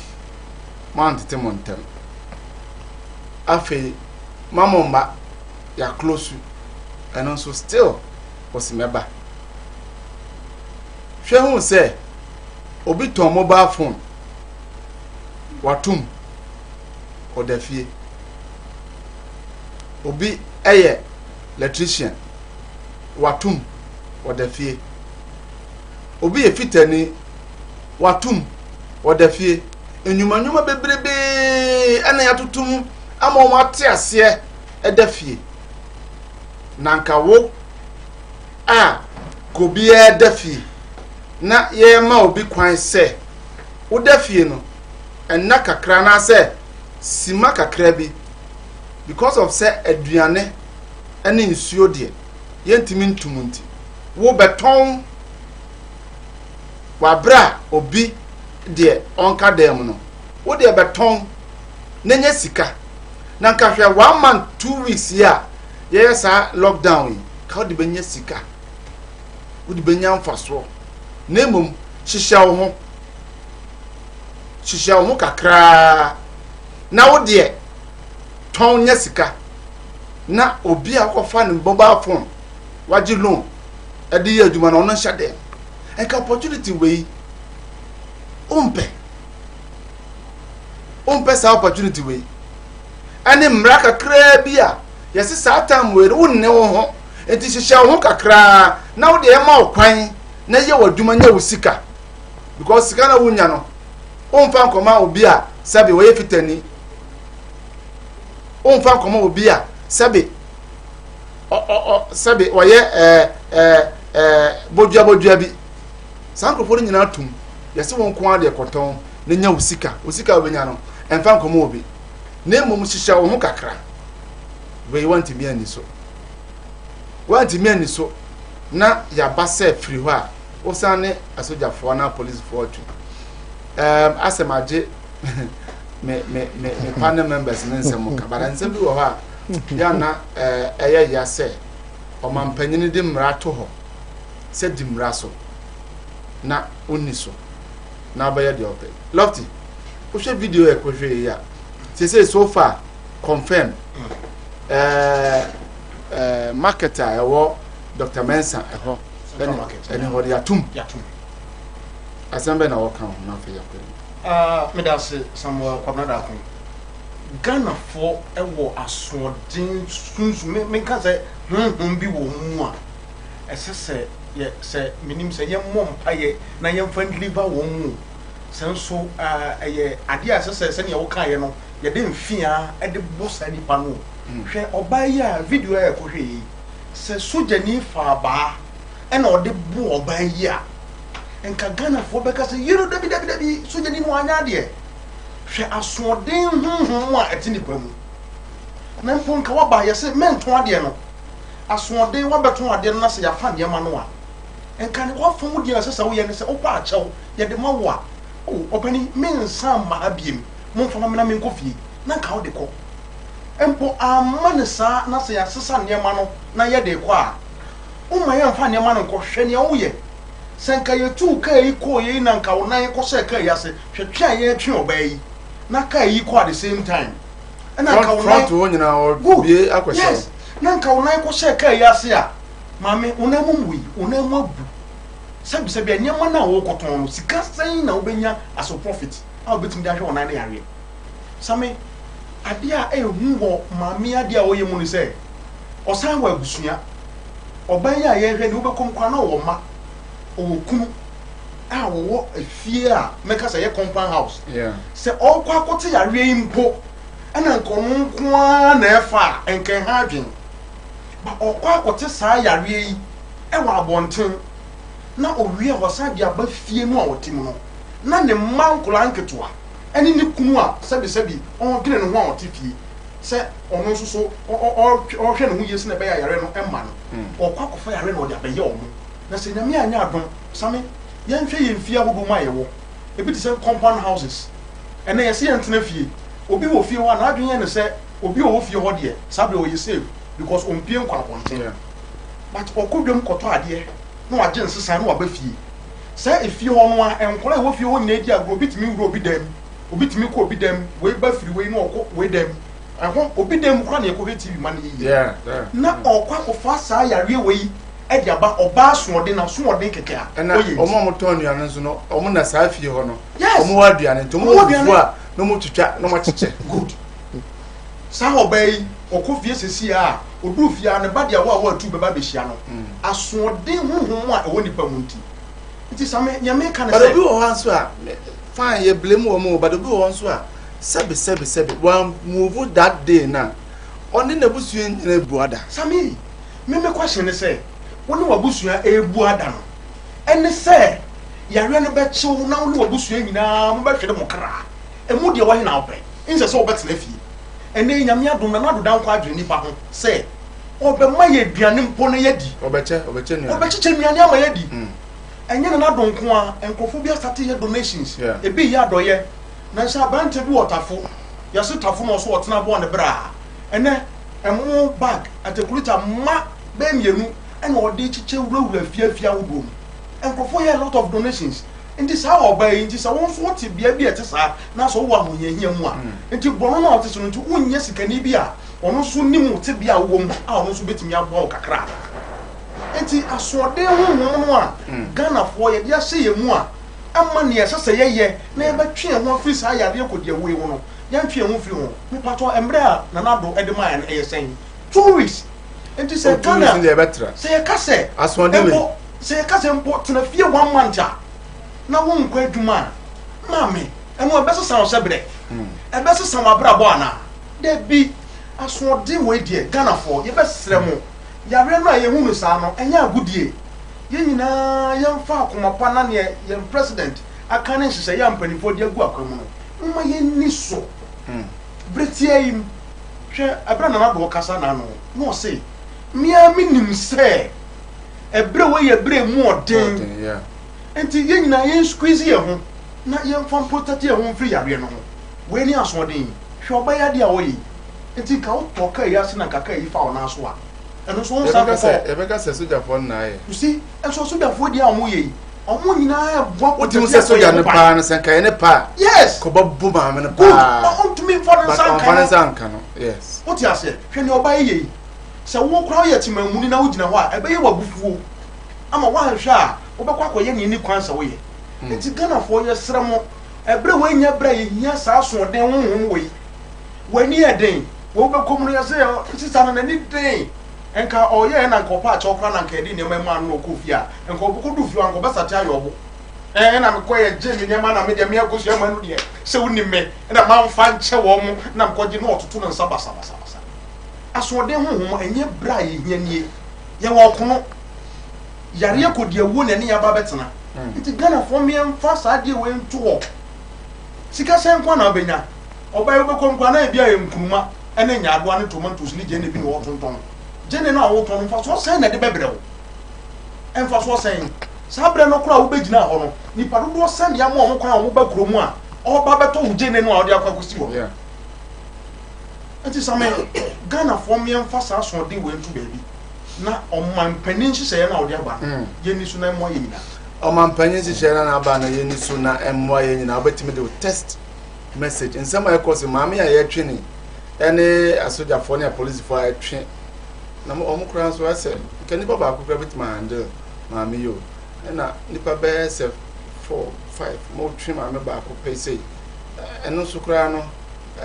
Speaker 3: montete montem afi mamomba ya close and also still osimeba hwe hu se obi ton mobile phone watum odafie obi eye electrician watum odafie obi efitani watum odafie enyumanyuma bebrebe ana yatutum ama o mate ase edafie nanka wo a kobi edafie na ye ma obi kwan se wo dafie no enna kakra na se sima kakra bi because of se aduane ene nsuo de yentimi ntumunti wo beton wabra obi de onka dem no wo de beton nenya sika na nka hwe 1 month 2 weeks ya yes lockdown ka de benya sika wo de benya mfaso na mum hihya wo ho kakra na wo de ton nya sika na obi akofa ne mobile phone waji loan edi aduma na ono hya dem enka opportunity we umpe sa opportunity we ani mra kakra bia yesi satan we wonne wo ho enti hihya wo kakra na wo de ma okwan na ye waduma nya wo sika because sika na wonya no umfa nkoma obi a sabe we fitani umfa nkoma obi a sabe sabe waye bodua bi sankofo nyina tum yesi won ko ade koton na nya wo sika obenya no emfa nkoma obi na mum hihya wo ho kakra we want me ani so na ya basa free ho a osane asojafo na police for tu asemaje me panel members nensem ka bara nsem bi wo ha ya na eye ya se o mampanyini di mra to ho se di mra so na onni so na ba ya di ope lofty o she video e ko hwe ya say so far confirm marketer ewo Dr. Mensa eho eni hodi yatum asembe na wokan na fe yakwe
Speaker 4: me da se Samuel kwabnada ko Ghana for ewo asodin sunsu me kan say bi wo mu a esese ye se minim se ye mompaye na ye fan deliver wo mu senso eye ade asese se ne wo kan ye no ye de mfia e de bossa ni pa no hwe obaye a video e ko hwe se soja ni fa ba e na ode bu obaye a enka Ghana for beka se yiro dabi soja ni no anya de hwe asodin hunhun a etini pa mu na mfo nka wa ba ye se menton ade no asodin wa beton ade no na se ya fa ne ma no a enka ne wa fa mu de asesa wo ye ne se opa achew ye de ma wo a opani mensa ma abiem mo fa ma na men kofie na nka wo de ko empo amane sa na se ya sesa ne ma no na ye de ko a o ma ye mfa ne ma no ko hwe ne wo ye senka ye tu ka yi ko ye na nka wo nan ko se ka ya se hwetwa ye twe obai na ka yi ko at the same time na nka wo nan
Speaker 3: to nyina o bie akwese
Speaker 4: yes na nka wo nan ko se ka ya se a mame unamu wi unamu abu sabi anyama na wo koton no sika san na wo benya aso profit a obetim da hwe onan na yare same ade a ehu wo mame ade a wo ye mu ni se osan wa abusua oban ya ye hwe ni wo bekom kwa na wo ma o kunu a wo afie a meka say ye compound house se o kwa kote yare impo ana nkono nko na efa enken ha adwen ba o kwa kote sa yare yi e wa abonten na owie hosan dia ba fie no a wotim no na ne mankola nketoa eni ne kunu a sebi on gine no ho a wotifie se ono nso so o hwe ne ho yesi na be ya yare no emma no o kwa kofa yare no dia be ye omo na se nyame anya adon same ye nhwe ye mfie ahodo ma ye wo ebi ti se compound houses ene ye se yentena fie obi wo fie ho na adwen ye ne se obi wo fie ho de sabe o ye save because on pie nkwa ponten but okodwem koto ade no agye nsesa no aba fie say efie ho no a enkora wo fie ho nyina di agro bitimi wuro obi dem obi timi ko obi dem we ba firi we no okọ we dem ahụ obi dem kwa na ekọ TV man yi na ọkwa kofa saa yare we e di aba ọba soode na soode keke a
Speaker 3: oye omo mo ton ya nso no omo na saa fie ho no omo wa aduane to mo fu a no mo twitwa no mo cheche
Speaker 4: good saa ọba yi ọkọ fie sesi a odu fie a ne ba dia wa atu beba be hia no asoode huhum a ewo nipa mu nti nti same nyame ka na say
Speaker 3: but obi wo hanso a fine ye blame wo mo but obi wo hanso a sebe one move that day na oni na busua nyina buada
Speaker 4: same me question say woni wabusua ebuada no ene say yare no be chiw na woni wabusua nyina mo be hwede mo kra emu de wo he na ope inse so obetena fie ene nyame adom na adodan kwa adwene nipa ho say obe ma ye aduane mpo na yedi
Speaker 3: obeche ni
Speaker 4: obeche nuane ama yedi enye na donko a enkofo bi start ye donations e bi ya doye na nsa brante bi wotafo ya se tafo no so wotena bo ne bra ene emu bag atekulita ma be mienu ene ode chiche wurawura fiafia wodom enkofo ye a lot of donations nti sa obai nti sa won so wote bia bi etesa na so wo ahonyahia mu a nti bono na wote so nti wonnya sikani bi a ono so nimu te bia wo mu a ono so betimi abo kakra nti asode honhom no a Ghana fo ye dia se ye mu a amma ne yesese yeye na ebetwe ho afiri sa yare ekodi ewe wo no yantwe ho firi ho me pato embre a na nado edema na yesen 2 weeks nti se Ghana se ye kase
Speaker 3: asode we
Speaker 4: se ye kase mpo tena fie 1 month na wo nkwa aduma mame eno ebesesa wo sebre ebesesa wo abrabo ana de bi asode we die Ghana fo ye besere mo yare no ye hunu sa no enya agudie ye nyina yemfa akomapa na ne ye president aka ne hye ye ampanifo de agu akwamu no ma ye ni so bretia yim hwe abra na do kasa na no no say mia minim se ebre we ye bre mu oden enti ye nyina ye squeeze ye ho na ye mfa protect ye ho mfiri yare no ho we ni asoden hwe obaya de a wo yi enti ka wo toka ya se na kaka yi fa ona so a eno so on sa ko
Speaker 3: ebeka se soja fo na ye
Speaker 4: you see enso soja fo di amu ye omo nyina ya bwa
Speaker 3: o ti se soja ne pa na sen kai ne pa
Speaker 4: yes
Speaker 3: ko babu ma me ne pa
Speaker 4: on to me for the
Speaker 3: sanka no yes
Speaker 4: what you say hwe ni oba ye se wo kra ye timamuni na wo gina ho a ebe ye wabufuo ama wa hwe a obekwa koye ni kwansa wo ye enti Ghana fo ye sremo ebre we nya bra ye hia sa so den honhom we wani eden wo bekomu ya se sisa na ni den enka oye na nkopa a chokra na nka edi ne ma no kofia enka obuko du fi anko besata ayobo na me koye je ne ma na me de me akosu ama no de se woni me na ma mfa nche wo mu na mkoje na otutu na nsa basa aso den honhom enye bra ye hia nie ye wo kono yare ekodi ewu na ne ya ba betena nti Ghana fo me mfa sa de we nto ho sika sen kwa na obenya oba yobekọ kwa na bia enkuruma ene nyaado ane tomatoes ni je ne bi wo tonton je ne na wo ton mfa so sen na de bebre wo emfa so sen sa bre no kura wo begina ho no ni padodo sen ya mo kwa wo ba kuromu a oba beto wo je ne no a wo de akwa kosi wo enti same Ghana fo me mfa sa so de we nto baabi na omman panin hye na wo de aba ye ni so na mo ye nyina
Speaker 3: omman panin hye na aba na ye ni so na emmo ye nyina obetimi de test message in some cause mama ya twini ene asoja for na police for a twi na omo kura so ase ke ni baba akukura bit ma handle mama yo na nipa be se 4 5 mo twi mama ba akupɛ sei eno so kura no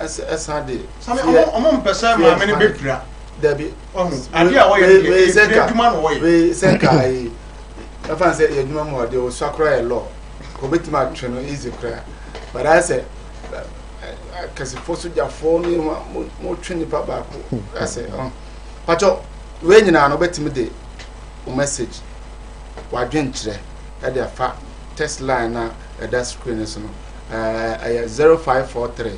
Speaker 3: esa de
Speaker 4: same omo mpesa mama ne bepira
Speaker 3: dabi
Speaker 4: ade a wo ye eduma no wo ye
Speaker 3: we senka ai afa se eduma mo de o sakura e law ko betima twi no easy kura but I say kasi fosu ja phone mo twini pa ba ko ase pacho we nyina no betimi de o message wa dwenkyere e de afa test line na e da screen so no 0543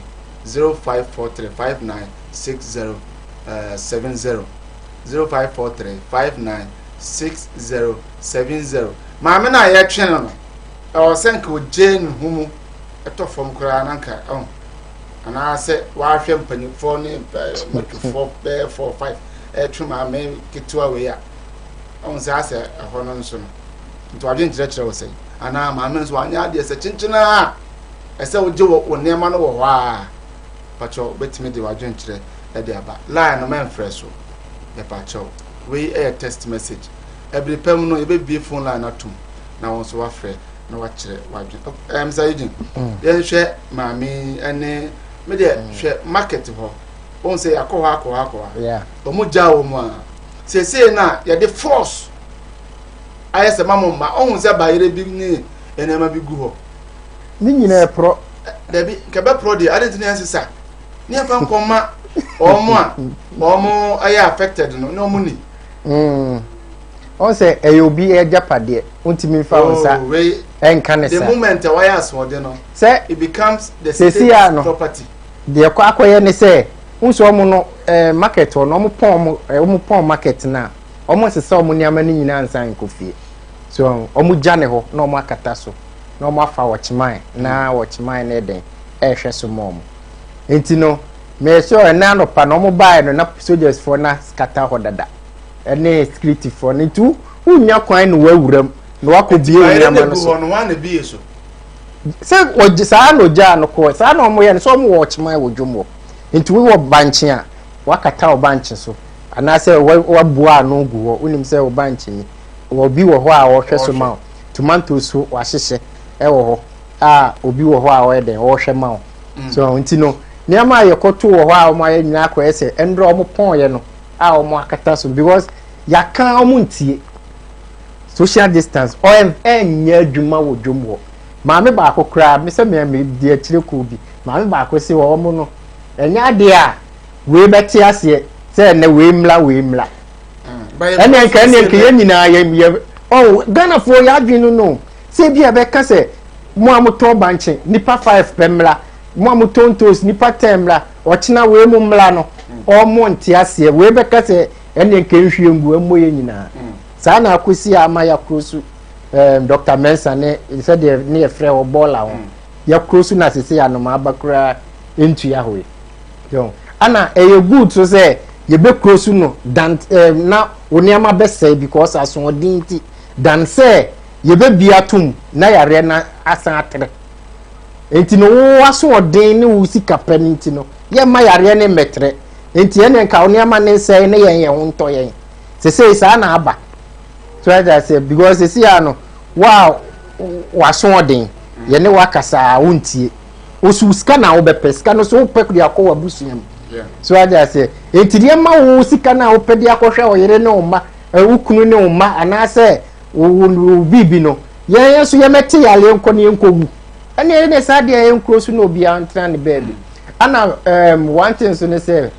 Speaker 3: 5960 70 0543 596070 maame na ya twene no o senka o jane humu eto fom kura nanka ana se wa hwe mpanifo ne matufo be 4 5 twuma me kitwa we ya on se ase ho no nso no nto adwen kyerɛkyerɛ wo sɛ ana maame nso anya ade se kyenkyena ese wo je wo nema no wo ho a pacho betimi de wadwen kyerɛ de aba line no man fresh e pacho we test message every pem no e be bi phone line atum na won so wa frɛ na wa kyerɛ wadwen sayidin ye hwɛ maame ene me de hwɛ market ho on say akwa
Speaker 5: yeah
Speaker 3: omo jawo mu a sese na ye de force ayese mamma on say bayere bi ni enema bi gu ho
Speaker 5: ni nyina pro
Speaker 3: dabi kebe pro de adenti na sesa ni afa nkoma omo aya affected no no muni
Speaker 5: on say eyobi e japade untimi fa onsa enka ne sa
Speaker 3: the moment why aswode no
Speaker 5: say
Speaker 3: it becomes the state property
Speaker 5: de akoye ne say unso omo no market no omo pon market na omo sese omo niama ni nyina ansan kofie so omu jane ho na omu akata so na omu afa watchman na watchman na den ehwe so mom enti no me sure na no pa na omu buy no na soldiers for na skata ho dada ene security for ni tu unya kwan no wawuram na wakobie unyama no so
Speaker 3: no wan be so
Speaker 5: se oji sa no ja no ko sa na omu ye so omu watchman wo dwomo enti we wo banchi a wakata o banchi so ana se wabua no guwo unim se o banchi ni obi wo ho a wo hwe so ma tomatoes so wahyehye wo ho a obi wo ho a wo den wo hwe ma so nti no niam a yekoto wo ho a wo ma ye nyina akọ ese endro omo pon ye no a wo mo akata so because yaka omo ntie social distance o enya adwuma wo dwomwo maame ba akokra me se me di akire ko bi maame ba akosi wo omo no enya de a we beti ase se na we mla ene nke ye nyina ye oh Ghana for ya adwinu no se bia be ka se mo amoto banche nipa 5 pemla mo amotontos nipa 10 mla ochina we mu mla no o mo nti ase we be ka se ene nke nhwie ngu amo ye nyina sa na akosi ama ya krosu Dr. Mensa ne se de ne ye frɛ o bola ho ya krosu na sese ya no ma abakura entu ya hoye yo ana eye good so say ye be krosu no dan na oniama be say because aso odinti dan say ye be biatum na yare na asan atere enti no wo aso odin ne wo sika paninti no ye ma yare ne metre enti ene nka oniama ne say ne yen ho nto yen se say sa na aba so I say because se see ano wow waso odin ye ne wakasa wontie osu sika na wo be peska no so wo pekudi akọ wabusuam so I say enti de ma wo sika na wo pedi akọhwe oyere ne oma ukunu ne oma anase wo bibi no ye so ye meti yale nko ne nkogu ene ne sa de ye nkro so no bia ntra ne baby ana one thing so ne say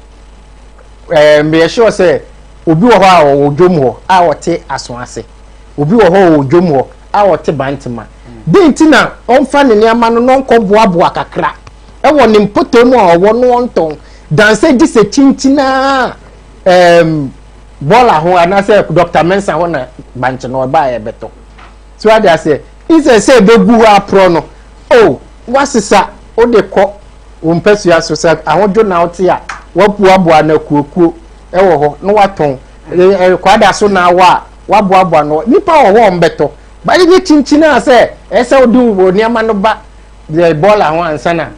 Speaker 5: me sure say obi wo ho a wo dwom ho a wote aso ase obi wo ho wo dwom ho a wote bantima binti na onfa ne niama no nko boaboa kakra e wo ne mpotem a wo no onton dan say dis a chinchina bola ho anase Dr. Mensa ho na banche no ba ye beto so I say say begu ha pro no oh wasisa o de ko o mpesu ya so say ahodo na ote a wapuaboa na kuokuo e wo ho no waton kwada so na waboaboa no nipa wo ho mbeto ba de chinchina say say odu oniama no ba the bola ho ansana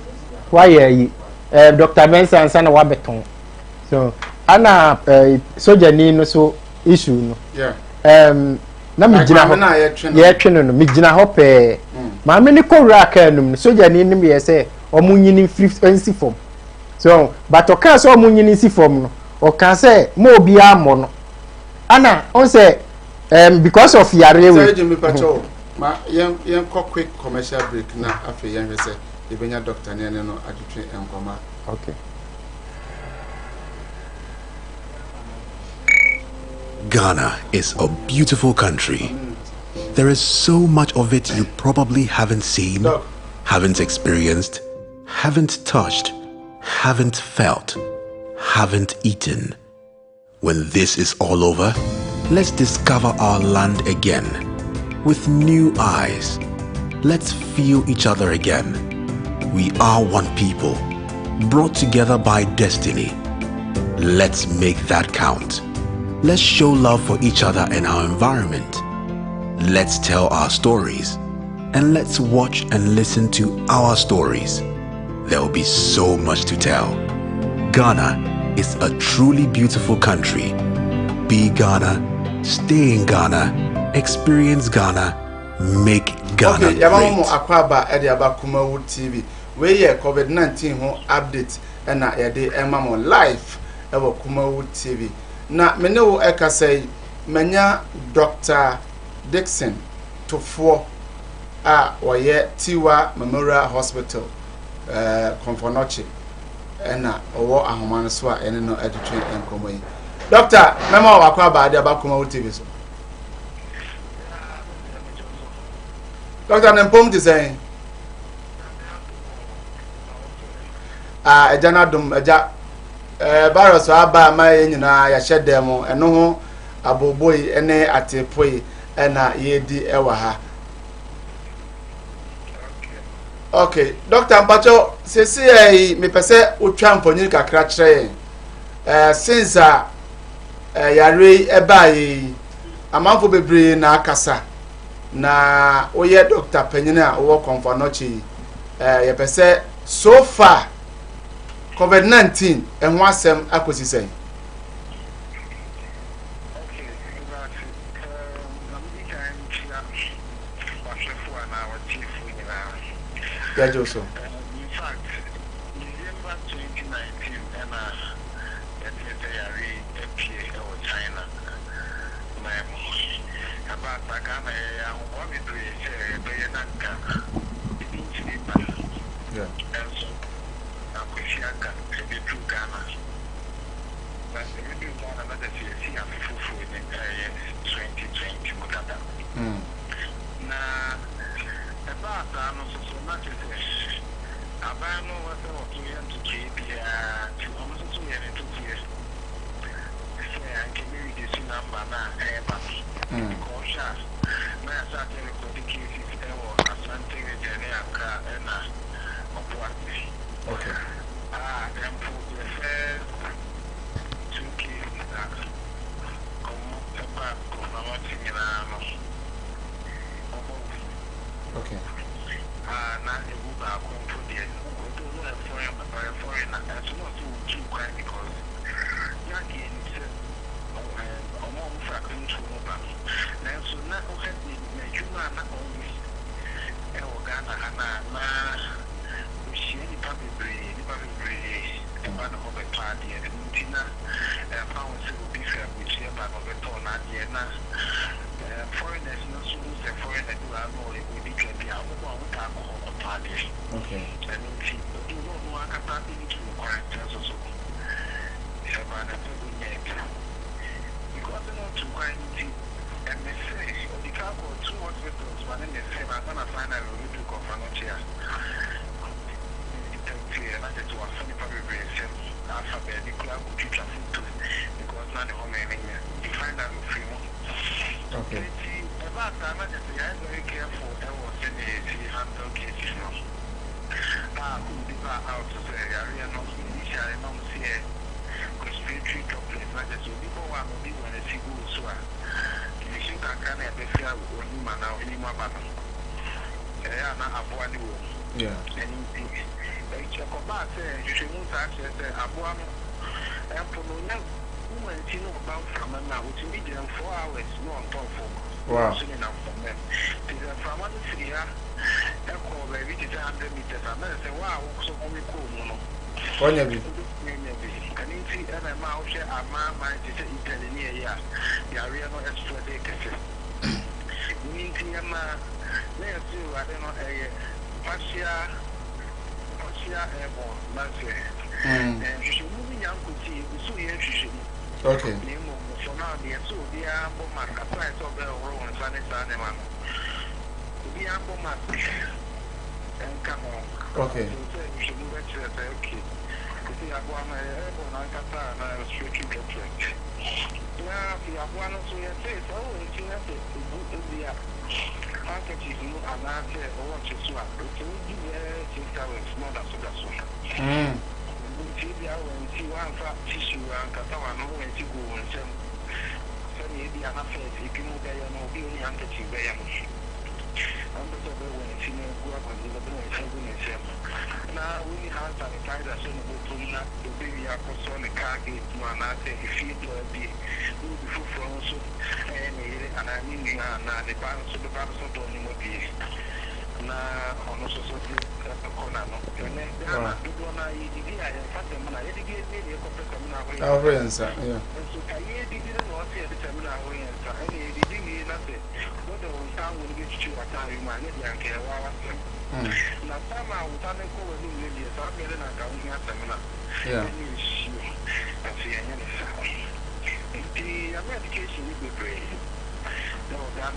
Speaker 5: wa ye Dr. Mensa ansana wa beton so ana soja ni no so issue no na mi gina ho ye twene no mi gina ho pe ma me ni kowra ka num soja ni nim ye say omunyini free form so but o ka so omunyini si form no o ka say mo obi amo no ana on say because of yare we
Speaker 3: ma yen quick commercial break na afi yen we say ebenya doctor ne no adwetwe enkoma
Speaker 5: okay.
Speaker 6: Ghana is a beautiful country. There is so much of it you probably haven't seen, haven't experienced, haven't touched, haven't felt, haven't eaten. When this is all over, let's discover our land again with new eyes. Let's feel each other again. We are one people, brought together by destiny. Let's make that count. Let's show love for each other and our environment. Let's tell our stories, and let's watch and listen to our stories. There will be so much to tell. Ghana is a truly beautiful country. Be Ghana, stay in Ghana, experience Ghana, make Ghana
Speaker 3: great. Akwaba edi abakuma wo TV. We ye COVID-19 ho update na yede emamo live ewo Kumawo TV. Na mene wo eka say manya Dr. Dixon Tofo a oye Tiwa Memorial Hospital Konfonoche na owo ahomane so a ene no adetwe enkomo yi. Doctor, mema wa kwa ba de Kumawo TV so. Doctor Nempom ti say ejana dum eja virus aba ma nyina ya hyedem eno ho aboboi ene atepoi ena yedi ewa ha. Okay, Dr. Mpacho, sisi me pese utwa mponyin kakra kire since yare eba yi amanfo bebre na akasa na oye Dr. Penyina wo konfanochi ye pese so far COVID-19 enho asem akosisen. Yeah, Joseph.
Speaker 11: In fact, December 2019, and FPA or China, about Takana, and what we do is Bayanaka,
Speaker 3: yeah,
Speaker 11: and so Akushiaka, the true Ghana. But we do one another CSC and Fufu in 2020. Now, about so much as I know what I want to keep to almost 2 years and 2 years. I can maybe this number now, because I started recording cases or something with Accra and Kumasi.
Speaker 3: okay.
Speaker 11: Then for the first 2 cases that come about Kumasi
Speaker 3: okay.
Speaker 11: Not a good for the foreign as not too quiet because Yankee among fractions to Oba. Now, so not only Najuma, not only Ghana, she any public breed, and one of a party, and Tina found to be fair, which is about a ton at the end. Foreigners, no sooner than foreigners do have more, it will be one party.
Speaker 3: Okay.
Speaker 11: And you don't know what can happen to the quarantine also. Because not to quarantine, and they say, the car go 2 hospitals, one in the same, I'm going to find out a little confirmation. And I just want some public reason, alphabetical, teacher food, because not the home anymore. You find out free more.
Speaker 3: Okay.
Speaker 11: About time, I just very careful. I was in the handle cases. Who did not out to say, I really know initially not see a respiratory complex. I just people want to be when they see good so. You think I can't have a fair when you man now anymore. They are not a boy.
Speaker 3: Yeah.
Speaker 11: Anything. They check about you should move access a boy and for no woman to know about from now, which immediately 4 hours, no on top of.
Speaker 3: Wow.
Speaker 11: From one city, I call baby to 100 meters. I'm going to say, wow, so only cool.
Speaker 3: One of you.
Speaker 11: And you see, and I'm out here, I'm my Italian here. The area no extra day. Meeting a man, let's do, I don't know, a Passia airborne, that's it. And you should move young to see, so you
Speaker 3: okay.
Speaker 11: So now the two the ambo mark apply to the road and sanitary man. The ambo mark and come on.
Speaker 3: Okay.
Speaker 11: So you should move it to the okay. You see, I want my airborne and Qatar and I was straight to get. Now, if you have one or two years, oh, it's in the handkerchief, and I say, oh, what you swap. It's a good 6 hours, more than so. See one fat tissue and Catalan, when you go and send maybe an affair, if you know they are no only handkerchief, they are and the other when you go up and the boy is now we have sanitizer, so the baby are on the car gate, one I say, if you do be before from so and I mean, the balance of the balance of the now on also corner. And then there are people on the I fact them and I educate me a couple of
Speaker 3: our friends, yeah.
Speaker 11: And so I didn't know the terminal way and any didn't nothing. What the town will get you a time you manage and care what now some I would tell them go with you, so I'm getting a government seminar.
Speaker 3: Yeah.
Speaker 11: The medication will be great. No, I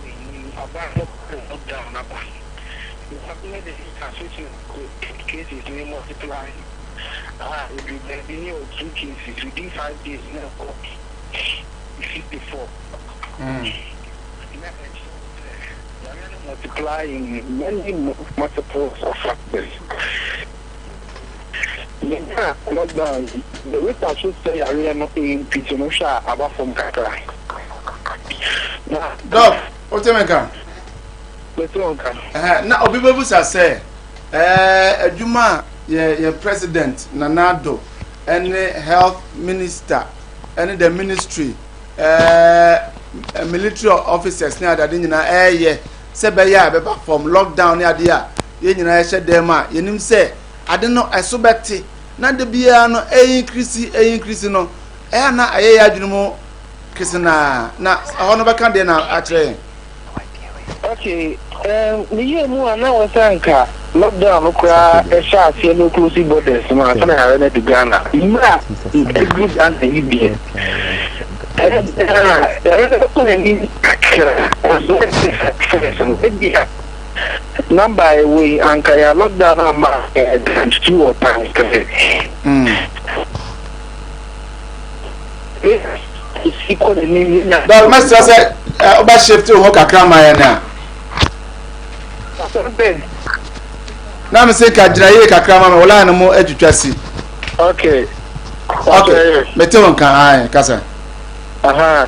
Speaker 11: mean, about down up. You have made the transition cases may multiply. If you have been 2 cases within 5 days, now, 54. multiplying many multiples of factors. Lockdown, the rate I should say I really not in Pichonosha about from Accra.
Speaker 3: Dog, what's your name? Now, Obibu say, Juma, your president, Nanado, and health minister, and the ministry, military officers near that in yeah, Sebaya, from lockdown near the year, said them, you say, I don't know, I so betty, not the beer, no, increase, no, na I more, Christina, now, I want to come there now, actually.
Speaker 11: Okay, the year more now was anchor. Lockdown, a shot, see no closing borders, man. I ran to Ghana. You are a good answer, you be. Number away, anchor, lockdown, number 2 or times. It's equal to me.
Speaker 3: The master said, about shift to Hoka Kramaya now. Now I'm saying, Kadraye Kakrama, Ola no more education.
Speaker 11: Okay.
Speaker 3: Meteon can I, Casa.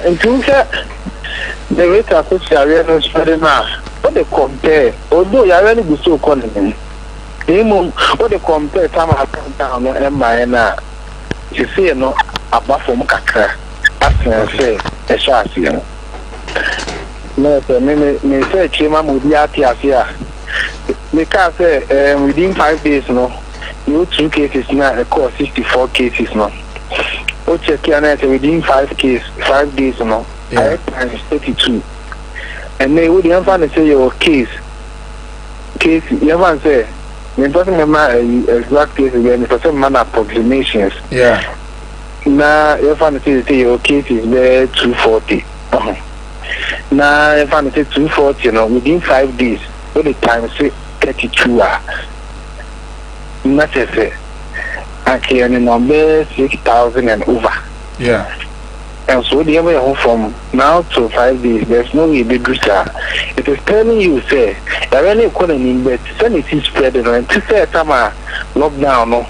Speaker 11: In future, the rate of which I really spreading now. What they compare, although you really be so economy. What they compare, time I come down and my na. You see, no, above from Kakra. As I say, a shot, you know. No, me say, Chima Mudiatia here. Because within 5 days, no, you 2 cases now, of course 64 cases, no. O check within 5 days, no, I times 32. And they would never say your case, you never say, me doesn't remember exact case again, for some man approximations.
Speaker 3: Yeah.
Speaker 11: Now, you find say your case is there 240. Now, you find say 240, you know, within 5 days. All the time say 32 not say okay, and the number 6,000 and over.
Speaker 3: Yeah.
Speaker 11: And so the way from now to 5 days, there's no way big sir. It is telling you say there any economy but send it is spreading and to say summer lockdown no.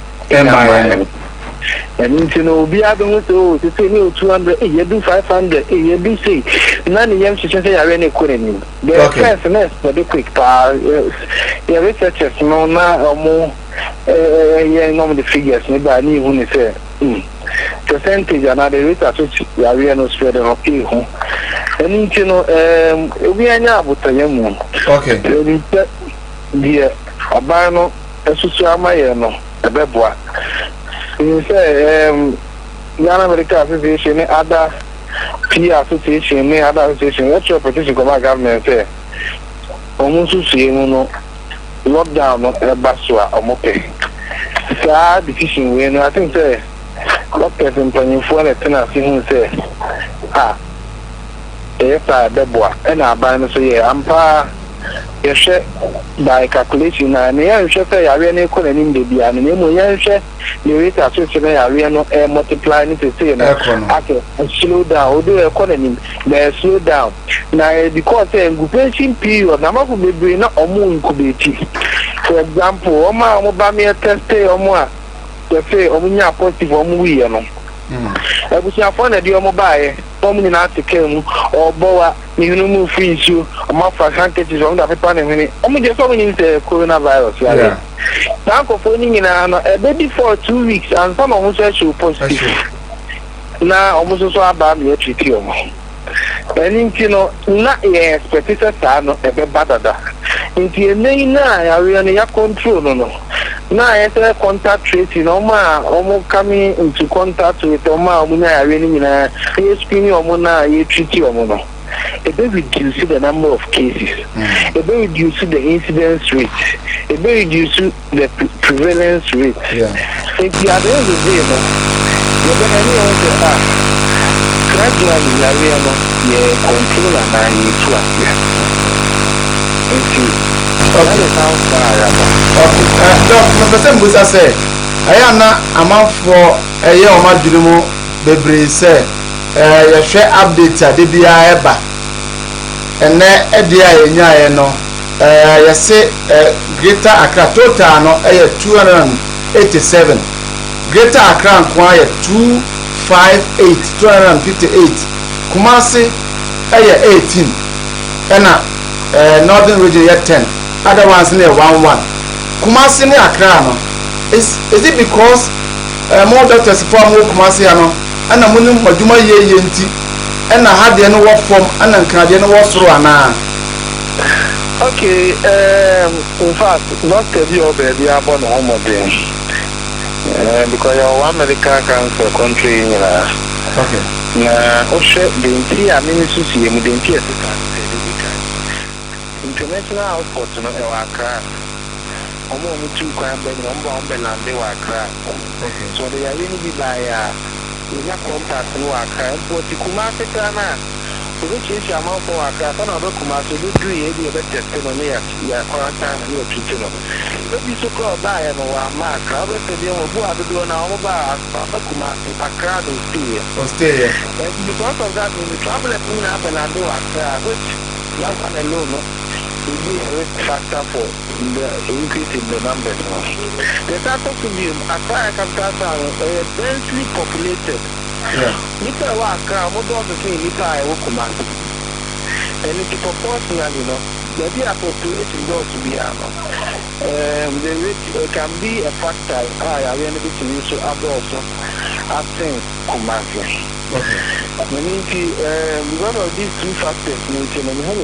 Speaker 11: And you know, be able to say no 200, you do 500, you do say none of them should say I really couldn't. The first for the quick power, the researchers no now or more, know the figures, maybe I need when say percentage and other research which we are really spreading up here. And you know, we are now with a young one.
Speaker 3: Okay.
Speaker 11: The Abano, a social no, a bebois. You say, Ghana Medical Association, other peer association, other association, what's your petition from our government say? Almost to see no lockdown, no basua, or mope. Sad decision when I think say, doctors and planning for a tenant say, yes, I bebois, and I buy say, I'm you share by calculation, and you share I really couldn't in the beer, and you share the rate of social area no multiplying to say, okay, slow down, or do economy, they slow down. Now, because incubation period, number will be not or more incubating. For example, Oma Mobamia test or more, they say, Omnia positive or movie, you know. I was your phone at your mobile, forming article or boa, you free issue, or more for handkerchiefs on the paper. Only just so many coronavirus. Yeah. Now, phoning in a baby for 2 weeks, and some of us should positive. Now, almost so about your treaty. And you know, not a specific son of a better. Into your name, I really have control. No. Now, I have contact tracing, almost coming into contact with Oma, Muna, really in a spinning or Mona, a treaty or Mono. It will reduce the number of cases, it will reduce the incidence rate, it will reduce the prevalence rate. If you are the end of the day, you're going to know gradually, you are control and you trust.
Speaker 3: Person Busa said, I am not a month for a year or more. The Bray said, you share updates at the BIA. ene edia yenyaye no yɛse Greater Accra total no 287 Greater Accra nkoa 258 Kumasi 18 ɛna Northern region 10 other ones near 11 Kumasi ne Accra no is it because more doctors for more Kumasi ano ana munu madwuma ye nti ana hade no wo form ana nkade no wo soro ana.
Speaker 11: Okay, in fact, not tell you baby about no more day. Because you're one medical cancer country in
Speaker 3: okay.
Speaker 11: Oshe the I mean to see me the international output no Accra. Omo two crime ben on land they were Accra. So they are really be by we have contact no Accra but Kumasi kana which is amount for Accra na do Kumasi do agree e be better no ya quarantine no treatment. Maybe so called by no wa Accra be say dem obu adodo na omo ba Kumasi Accra do stay. And because of that when the travel in happen and do Accra which you have alone no will be a risk factor for the increase in the numbers. The South to be Accra capital densely populated. Nipa wa Accra, mo do the thing nipa I wo Kumasi. And it's proportional, the population goes to be the rate can be a factor. I really need to use also I think Kumasi. Because of these two factors, we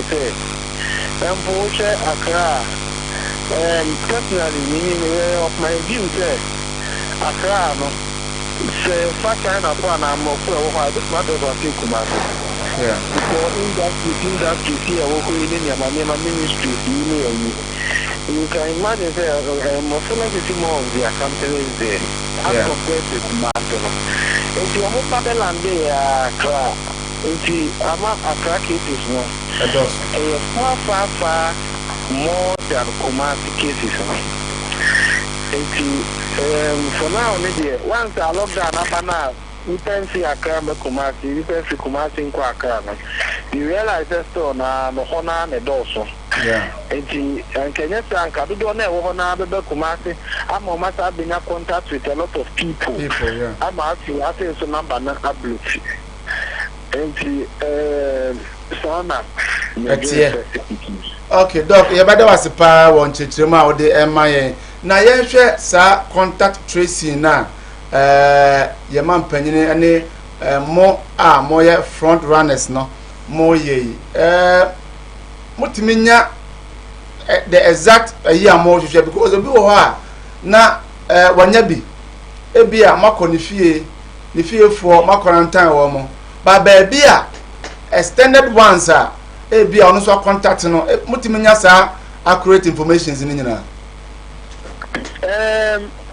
Speaker 11: say for Accra, personally, meaning of my view, Accra, it's factor and upon I'm more for a this matter of Kumasi. For industry here, my ministry, you can imagine more of their companies there as compared to Kumasi. If you have Babylon there, if I'm Accra cases, far more than Kumasi cases. For now, once I look down now, we can see Accra and Kumasi, we can see Kumasi in Accra. You realize that so now, the Hona and Dosso. And can you say, I don't know what Kumasi? I'm almost been in contact with a lot of people. I'm asking, I think it's a number not upload.
Speaker 3: Okay, doc, you better was a power one chichima or the MIA. Now, you share sa contact tracing now. Your man penny any more front runners no more ye. Mutiminya the exact year more because the blue na wanyabi ebia makonifi for my quarantine woman. But baby extended ones ebia ono so contact no mutiminya sa accurate information in nyina.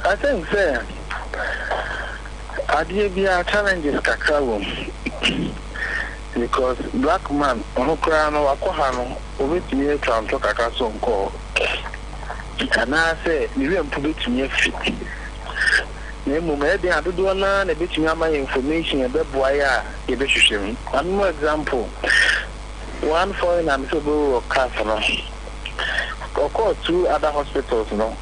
Speaker 11: I think there are challenges because black man ono kra no akoha no obetumi tram to kaka so nko ana say ni we mpobetumi afi na emu me dey adodo na betumi ama information e beboa ya e be hwehwem. One example, one foreign and so go cancer no or two other hospitals no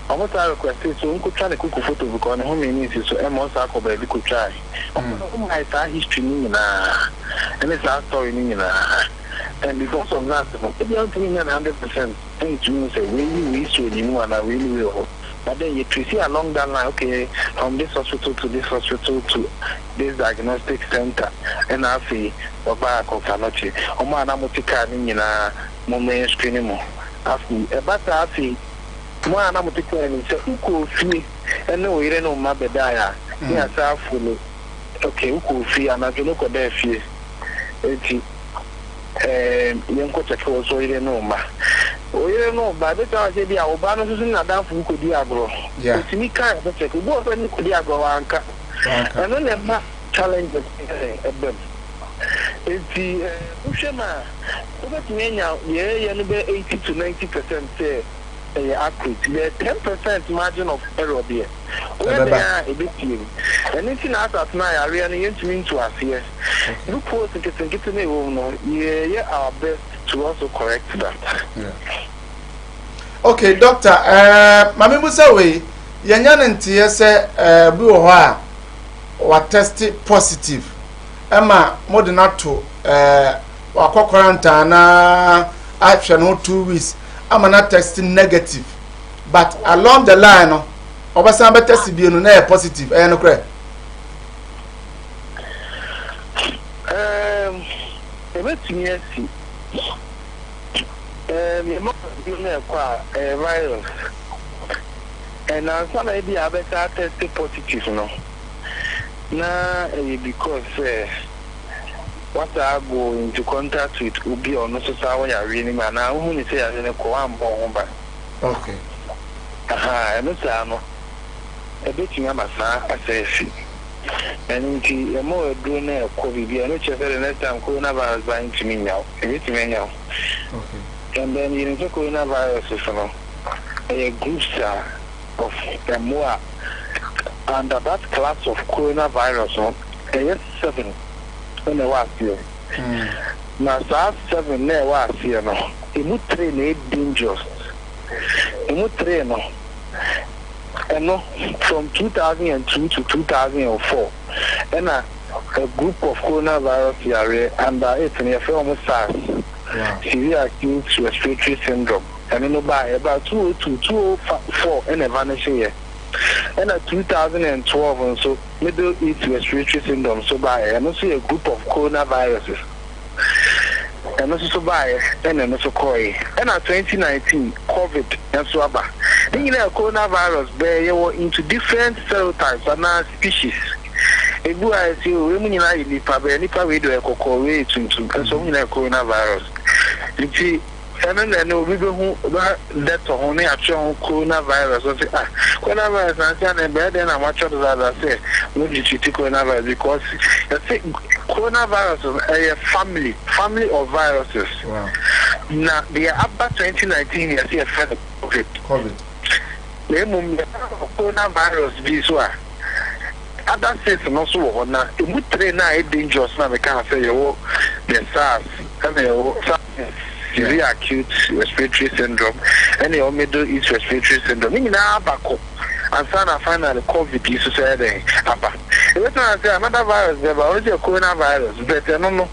Speaker 11: almost I requested so we could try to cook photo because home means so almost I could be could try. My history and it's our story and because of that if you don't think 100% things you say really wish you and I really will. But then you see along that line, okay, from this hospital to this hospital to this diagnostic center, and I see Baba Kokanochi, Omana Motika Nina, Moment screening more. But I see. Moi na mutiko ni se uko fi ene o ire no mabedaya ni asa fulo okay uko fi anajono ko da fi enti yenko check o so ire no ma o ire no ba be ta se dia o ba no so na dan fu ko di agro enti ni kan be check bo so ni ko di agro anka eno le ma challenge ebem enti ushema o be tinya ye no be 80 to 90% say accurate. The 10% margin of error there. Where they are a bit new. Anything out of now, I really need to us here. Look for to get to me, yeah, our best to also correct that.
Speaker 3: Yeah. Okay, doctor, Mami Musawe, Yanyanti say, Buha, what tested positive. Emma, more than not to, wako quarantine, action no 2 weeks. I'm not testing negative, but along the line, Obasamba test be no positive. I know correct.
Speaker 11: Virus, and I'm some idea better tested positive no. Now because what I go into contact with will be on also someone you really man. Now who say I didn't go on bomb.
Speaker 3: Okay.
Speaker 11: I know Samo. A bit you must say. And the more doing a COVID, I know the next time coronavirus buying to me now. It's me now. Okay. And then you know coronavirus a group of the more under that class of coronavirus yes 7 when I was here. Now SARS 7 there was here no. It would train 8 dangerous. It would train no. And no from 2002 to 2004 and a group of coronavirus here under it in a film SARS. Wow. Severe acute respiratory syndrome. And then by about 2002 2004 and a vanishing year. And at 2012 and so Middle East respiratory syndrome so by and also a group of coronaviruses. And also by and also koi. And at 2019 COVID and so about. Then you know coronavirus bear into different cell types and species. If you are women in a nipa we do a cocoa way to so in a coronavirus. You see, and then we go that only actual coronavirus. Coronavirus and better than much of that I say, no coronavirus because coronavirus is a family of viruses. Wow. Now they are about 2019 you see a COVID. The coronavirus this one. Other states also want now. It would train now dangerous now. We can't say you the SARS and the severe acute respiratory syndrome and the Middle East respiratory syndrome. You know, back up and finally COVID is said about. It's not another virus, but only a coronavirus. But no.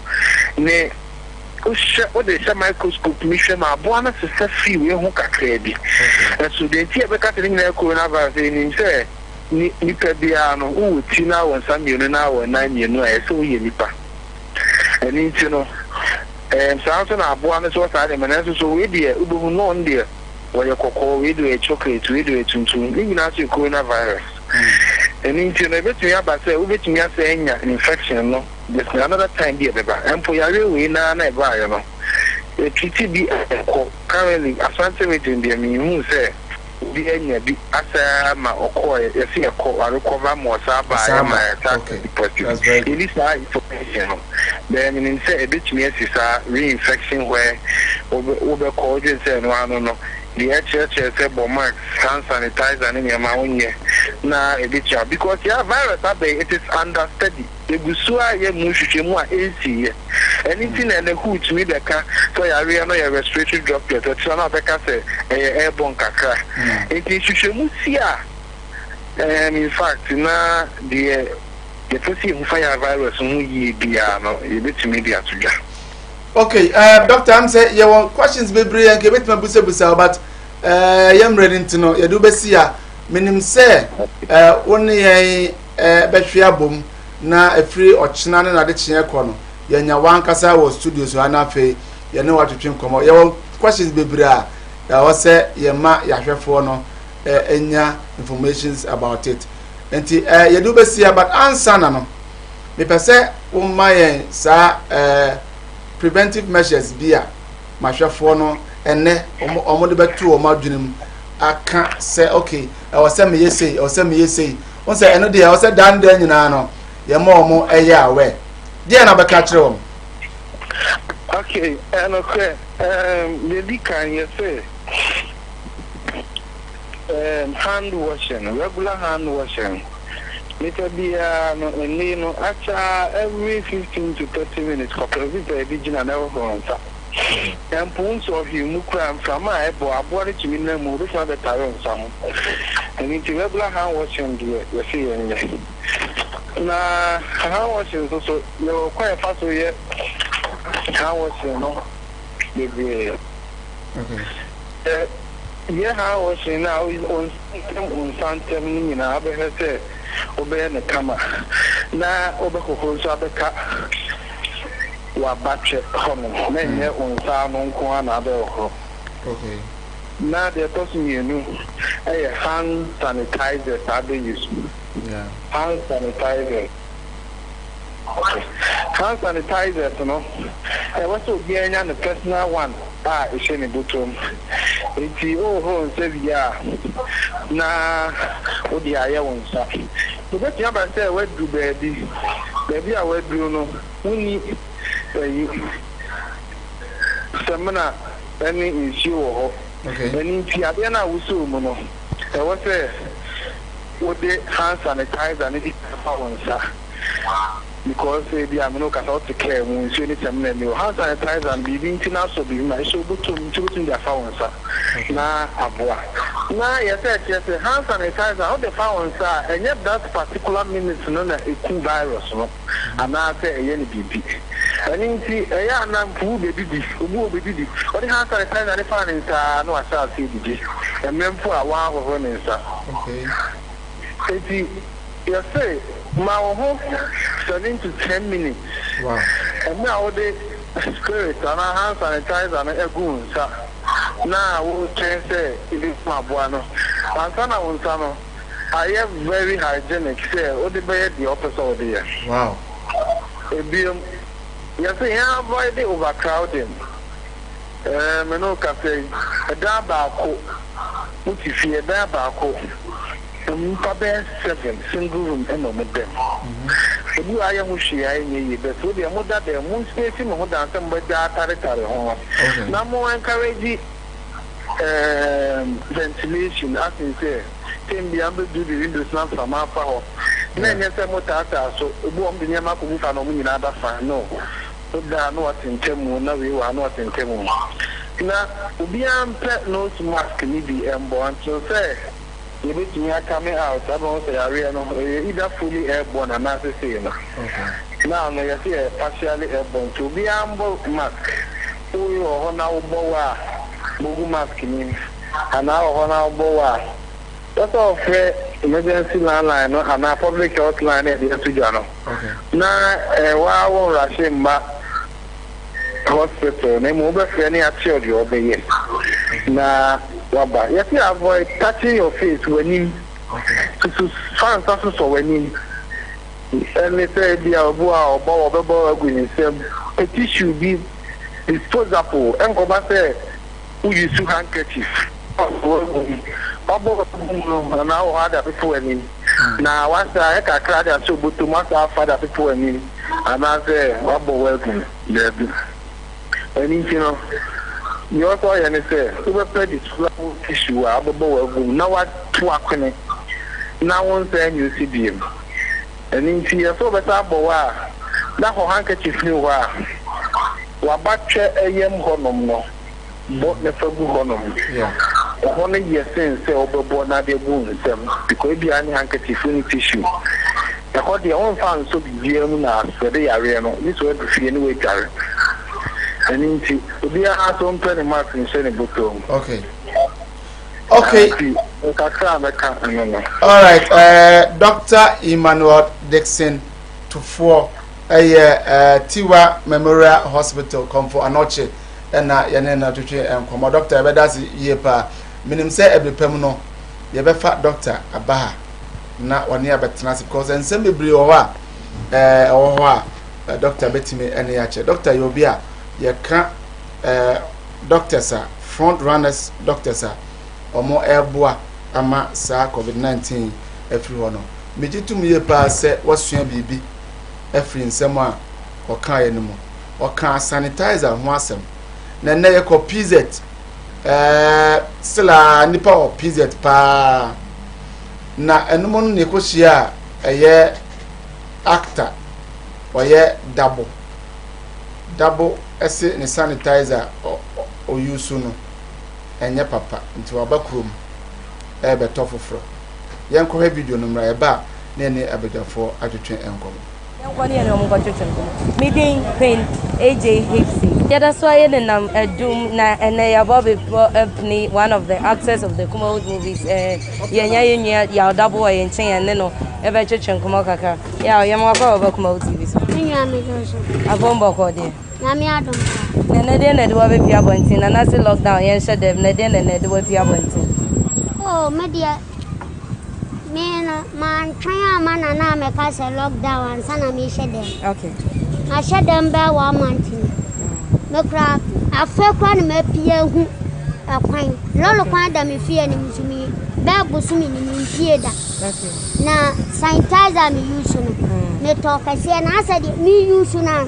Speaker 11: What they say microscope mission ma buana se free we ho kakra bi. And so the tia be catering na coronavirus in say nipa bia no wo ti na won sam yenu na won na yenu a so ye nipa. And you know so na buana so sa de menan so we dey ubu no on dey we kokko we do a chocolate we do a tuntum ni na so coronavirus. And you know bet me about say we bet me say infection no. There's another time here, and for your way now, you know, the TTB currently associated in the mean say, the end be as my or you see a call, I recover more Saba, my attack. It is not information. Then in say a bit me is a reinfection where over causes and one no. The church said, "Bomark, hand sanitizer, and your own year." Now, a bit because your virus, it is under study. The Gusua, ye Mushimu, AC, anything and the hood to me, the car, so I really know your respiratory droplet, that's not the car, airborne kakra. It is Shimusia. And in fact, now the pussy fire virus, who ye be a bit media to
Speaker 3: Okay, Doctor, I'm saying your questions be brave and give it my busa, but I'm ready to know. You do besia, meaning say, only a betria boom, na a free or chinan and a chair corner. Yanya one casa was studios, so I now pay, you know what to drink. Your questions be brave. I was say, Yama, Yashafono, enya informations about it. And you do besia, but answer no. Me per se, my sa preventive measures bia mahwefo no ene omo de betu o madwunem aka say okay I was say me yesey won say eno de I was say dan dan nyina no ye ma omo eye awe de na beka kire wo
Speaker 11: okay and okay the kan you say hand washing, regular hand washing. Little be every 15 to 30 minutes. Couple of and never go and pounds of you mukram from my boy, I bought it to me no more. This is the tyrant some. And it's regular hand washing. You see, now hand washing also you're quite fast yet. Hand washing, no, okay. Yeah, hand washing now is on something. You know, I say. Obey the camera. Now, Oberko, Sabeka, wa batche home. Many on San on Kuanado.
Speaker 3: Okay.
Speaker 11: Now they're talking you know a hand sanitizer that they use.
Speaker 3: Yeah.
Speaker 11: Hand sanitizer. Hand sanitizer, you know. I was so getting on the personal one. It's in the bottom. It's the old Sevilla. Nah, what the eye won't stop. But that's what I say, what do baby? Baby, I would do no. We need seminar, any issue. Okay. And in Tiadena, we saw mono. I was there. What the hand sanitizer and it is power, sir. Because they are no cannot declare when you need some new hand sanitizer and be international be my so good to their phones. Now, Abua. Now, yes, hand sanitizer, how the phones are, and yet that particular minute known as a cool virus, and now say a yenny BB. And in see a young man who baby, who will be the only hand sanitizer and the findings are no as I see the and then for a while of running, sir. Okay. Yes, sir. My home 7 to 10 minutes. Wow. And now they spirit and our hands sanitizer and a goon, sir. Now we'll change it is my bueno. And Sana Unsano, I am very hygienic, sir. What the bed the opposite of the year. Wow. Yes, I avoid the overcrowding. No cafe, a dabako, which is a dabako. Papa 7 single room and on them. You are young, she I need, but with your mother, the moon spacing more than somebody territory home. No more encourage ventilation, as you say. Can be able to do the windows not from our power. Then, yes, I'm not so won't be near my community and other fan. No, there are not in Temu, no, we are not in Temu. Now, we are nose mask, maybe, and born to say. You coming out, I don't say either fully airborne and not the same. Now, I see partially airborne to be humble mask. Who you are now boa, Bugu mask means, and now on boa. That's all fair emergency landline and our public hotline at the Etujano. Now, while rushing back hospital, name over for any actual job, yes. Now, yes, you avoid touching your face when you find something for when you and they say the Abua or Baba Gwyn, a tissue be disposable and go back there who used to handkerchief. And now other people and now once I cried and so but to once I father people and I say Baba welcome. And you know. You also say, who will play this issue? I will now what to a now one saying you see him. And in here, so better, that whole handkerchief you are. What batcher a young honor, but never good honor. Yeah. Only your sense, say, overboard, not their wounds, because behind handkerchief in tissue. The whole the own found so be now, so they are real. This way to see anyway, Gary. And into we are at home 20 marks in Senegal. Okay. Okay. All right. Dr. Emmanuel Dixon to 4 Tiwa Memorial Hospital come for anoche and yanena to and come. Doctor, that's yepa. Minim say every permanent. You be fat doctor Abaha. Na one year better because and send me briowa. Doctor Betty and Yache. Doctor Yobia. You can't doctors are front runners, doctors are or more airboa ama sa COVID-19 everyone. Me to me pass say what's your baby every in someone or car anymore or can sanitizer one some. Then they call PZ
Speaker 3: still a nipa o PZ pa na enum no ne kohyia eye actor oye double ese ne sanitizer o use no enye papa nti wabakrom ebe tofofro yenko he video no mra eba na ne abedafo atwetwe enkom
Speaker 8: Yankoni ene omo kwatwetwe enkom meeting pain AJ Hipsy yada so aye ne nam edum na ene ya bobe ni one of the actors of the Kumasi movies yenya ya double aye nchen ene no ebe twetwe enkom kaka ya yema kwa oba Kumasi TV so
Speaker 12: nya me joso
Speaker 8: abombo ko de
Speaker 12: na me adom
Speaker 8: na de na de wa be pia bontin na na se lockdown yen hye dem na de na de wa pia bontin
Speaker 12: oh media Mena man try man na me ka say lockdown and sana me hye dem
Speaker 8: okay
Speaker 12: na hye dem ba 1 month me kra afekwa na me pia hu akwan lolo kwan da me fie ni musumi ba busumi ni fie da
Speaker 8: okay
Speaker 12: na sanitizer me use no me to ka se na asa de me use na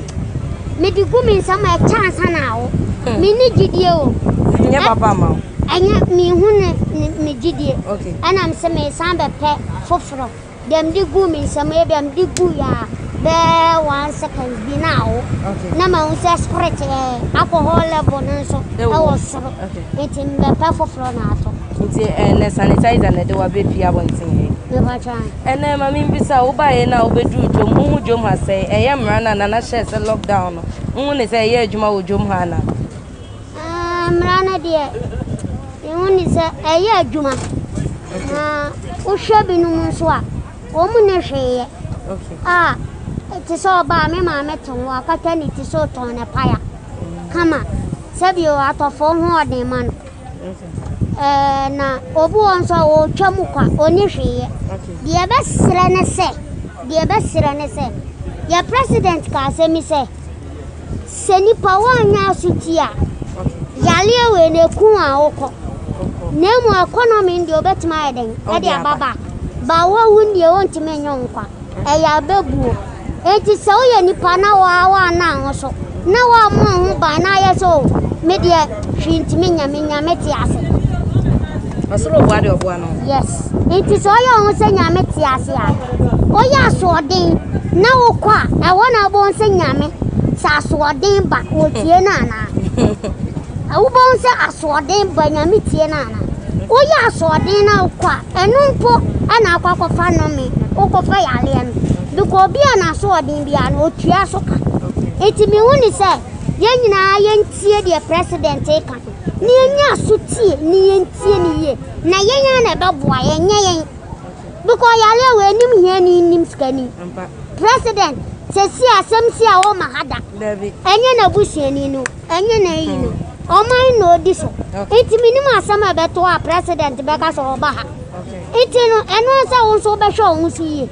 Speaker 12: me di gumi sama e chance na wo me ni gidie o
Speaker 8: nya papa ma
Speaker 12: anya mi hu ne me gidie
Speaker 8: okay
Speaker 12: ana am se me san be pe foforo dem di gumi sama e dem di gu ya be 1 second bi na wo
Speaker 8: okay
Speaker 12: na ma hu se spirit alcohol level no so e wo so
Speaker 8: okay
Speaker 12: enti me pe foforo na ato
Speaker 8: nti na sanitizer na de wa be pia bontin
Speaker 12: me ba try
Speaker 8: ene ma mi bisa wo ba ye na wo bedu jom hu jom ha se eye mra na na hye se lockdown no hu ne se ye adwuma wo jom ha na
Speaker 12: mra na de hu ne se eye adwuma na wo hwe binum so a wo mu ne hweye okay ti so ba me ma me ton wa kata ni ti so ton ne paya kama sabio atofo hu odin man na obu onso wo twam kwa oni hweye de be sire ne se ya president ka se mi se seni pawanya sutia yale we ne ku a woko nemu economy ndi obetima eden e de ababa ba wo hu ndi wonti menyo nkwa e ya bebu enti se oye nipa na wa na nso na wa mo hu ba na ye so media hwinti menya meti ase
Speaker 8: asoro bwade obwa no
Speaker 12: yes enti so oye hu se nya meti ase a oye asodin na wo kwa e wona bo se nya me sa asodin ba wo tie na na awu bo se asodin ba nya me tie na na oye asodin na kwa enumpo ana akwa fa no me okofa yale en biko bia na asodin bia na otua so ka enti mi huni se ye nyina ye ntie de president e ka ni nya sutie ni ye ntie ni ye na ye nya na beboa ye nya ye biko yale we nim hia ni nim skani president se si asem si a wo mahada enye na busuani no enye na yi no o man no di so enti minim asem a beto a president be ka so oba ha enti no eno sa won so be hwe won si ye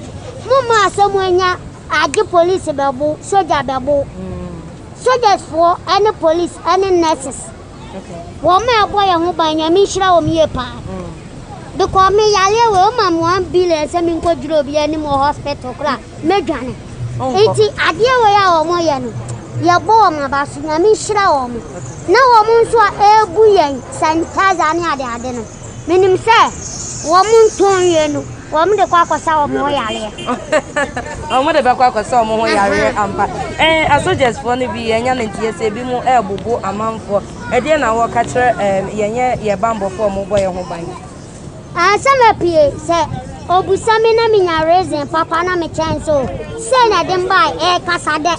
Speaker 12: mo ma asem anya age police bebo soldier bebo soldiers for any police any nurses wo ma boy ho ban nya mi hira wo mi ye pa because me yale we o ma mo 1 billion se mi nko duro bi ani mo hospital kra medwane enti ade we ya wo mo ye no ye bo ma ba su nya mi hira wo mo na wo mo nso a ebu yen sanitizer ni ade no minim se wo mo nton ye no wo mo de kwa kwasa wo mo yale
Speaker 8: o mo de be kwa kwasa wo mo yale ampa asogers for ni bi enya na ntie se bi mu ebubu amanfo e de na wo ka kire yenye ye bambo for mo boy ho ban
Speaker 12: asama pie se obusame na minya reason papa na me chance o se na dem bai kasade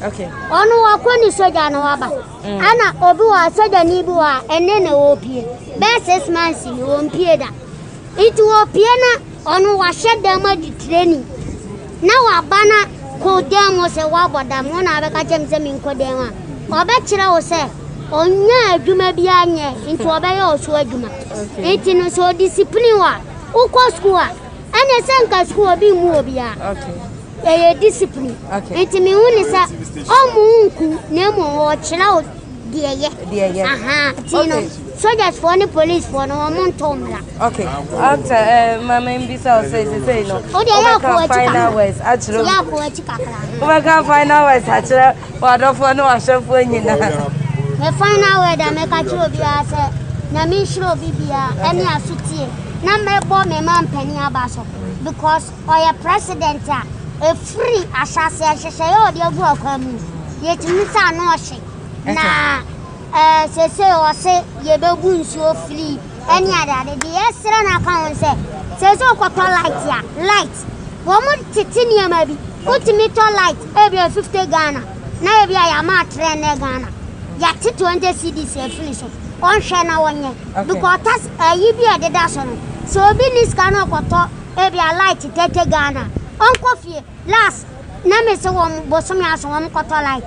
Speaker 8: okay
Speaker 12: onu akoni soja na waba ana obi wa soja ni bi wa ene na wo pie be 6 months ni wo pie da itu wo pie na onu wa sheda ma di training na wa bana ko dem o se wa boda mo na be ka chem se mi nko dem a obe kire wo se onya adwuma bi anye into obe ye oso adwuma enti no so discipline wa ukọ school a anya senka school bi mu obi a okay discipline enti mi huni sa omunku na mu wo kire o dieye aha tino soldiers for any police for no montomla
Speaker 8: okay after mama mbisa o say no
Speaker 12: o de ya ko
Speaker 8: final words achiro
Speaker 12: ya ko chikakra
Speaker 8: o ka final words achiro wa do for no ahwefo nyina
Speaker 12: me final word am ka chi obi a say na me shiro bibia any asutie na me bo me man pani abaso because oya president a free ashase ahye yo de agu akwamu yetimi sa no ohye na sese o se ye bebu nsuo free any ada de yesra na kan se sese okwato light wo mo titini ama bi utimi to light e be 50 Ghana na e be ya ma trend Ghana ya ti 20 cedis e free so on share na wonye because tas yi bi ade da so no so bi ni scan okwato e be light 30 Ghana on coffee last na me se wo bosomi aso wo kwato light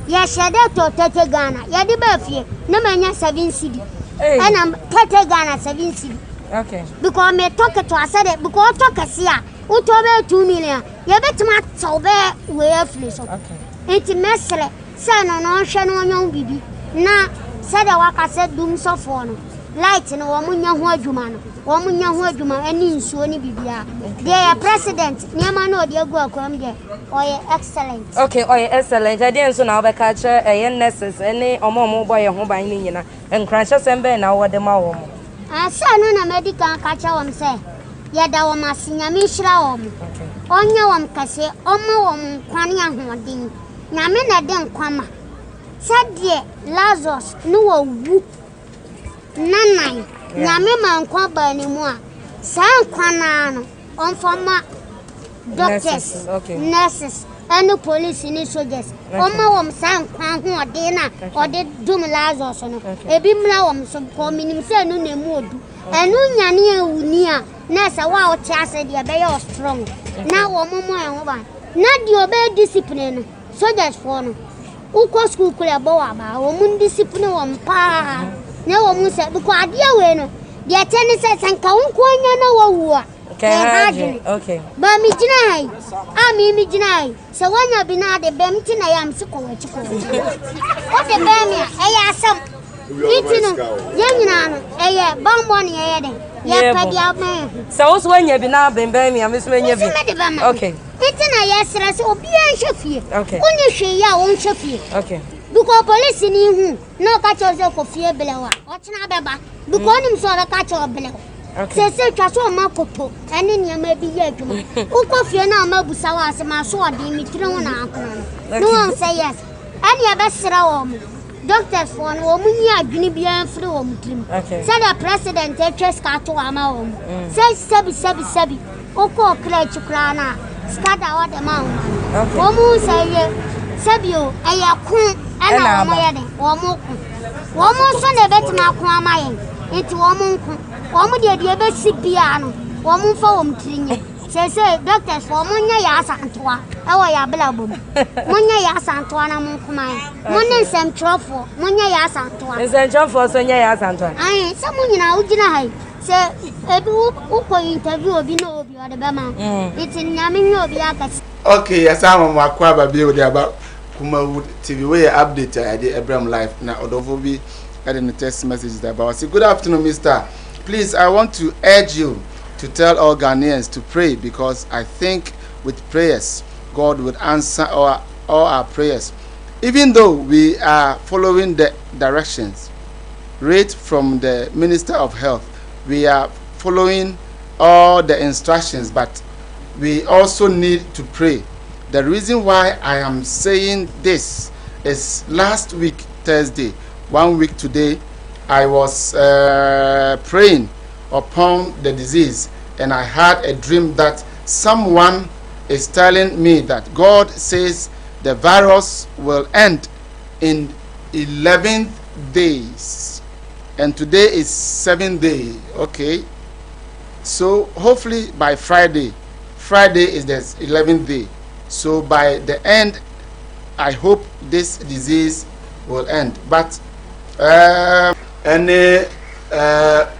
Speaker 12: ya shade to 30 Ghana ya di ba fie na manya 7 cedi and I'm 30 Ghana 7 cedi
Speaker 8: okay
Speaker 12: because me talk to asade because talk asia utobe 2 million ya betima tobe we free so
Speaker 8: okay
Speaker 12: it mesle se no no hwe no nyon bibi na se da waka se dum so for no light no wo munya ho adwuma no wo munya ho adwuma ani nsuo ni bibia the president niama no de agu akwam de oye excellent
Speaker 8: okay oye excellent ade nso na obeka che eye nurses ene omo boy ho ban ni nyina enkranche sembe na wo de ma wo mo
Speaker 12: asa no na medical ka che wom se ya da wo masinya mi hira wo mo onya wom kase omo wom kwane ahoden nyame na de nkwama sadie lazarus no wo wu nanai nyame man kwa ba ni mu a san kwana no on forma doctors nurses and police ni soldiers oma wom san kwan ho ode na ode dum lazarus no ebi mra wom so ko minim se no na mu odu enu nyane ewuni a na sa wa o tiase de be yo strong na wom mo e ho ba na di obe discipline no soldiers for no uko school kule bo wa ba wom discipline wom pa na wo mu se biko ade we no de tene se sanka wonko anya na wo wu a
Speaker 8: okay
Speaker 12: ba mi jina hai mi jina hai se wanya bi na de bem ti na yam se ko wachi ko o de bem ya e ya sam itinu ye nyina no e ye bambo ne ye de ye pa dia ma
Speaker 8: se wo so wanya bi na bem ya me so wanya bi okay
Speaker 12: itina ye sra se obi an hwefie
Speaker 8: okay
Speaker 12: onye hwe ya won hwefie
Speaker 8: okay
Speaker 12: because police ni hu no ka chose ko fie belewa o china beba because nim so ka chose belewa se twa so ma koto ene ne ma bi ye adwuma uko fie na ma busa wa se ma so ode mi tire ho na akono no one say yes ene ya besra wo mu doctors for no mu ni adwini bia free wo mu trim say the president etwes ka to ama wo mu say sabi uko kra chukra na skada wa de ma wo mu say ye sabio aya kun ana mo ye de wo mo so na betima kun amaye enti wo mo nku wo mo de be sibia no wo mo fa wo mtrinye se doctors for mo nya ya asantoa e wo ya bla bom mo nya ya asantoa na mo kuma mo ne nsem trofo mo nya ya asantoa
Speaker 8: nsem trofo so nya ya asantoa
Speaker 12: ai se mo nyina ugina hai se ebi uko interview obi na obi o de be ma iti nyame nya obi akasi
Speaker 3: okay yasa mo akwa ba bi o de aba kuma TV we update I did Abraham live na odofo bi adding the text message that about say good afternoon Mr. Please I want to urge you to tell all Ghanaians to pray because I think with prayers God would answer all our prayers even though we are following the directions right from the Minister of Health. We are following all the instructions but we also need to pray. The reason why I am saying this is last week Thursday, 1 week today, I was praying upon the disease and I had a dream that someone is telling me that God says the virus will end in 11 days and today is 7th day. Okay, so hopefully by Friday is the 11th day. So by the end, I hope this disease will end. But any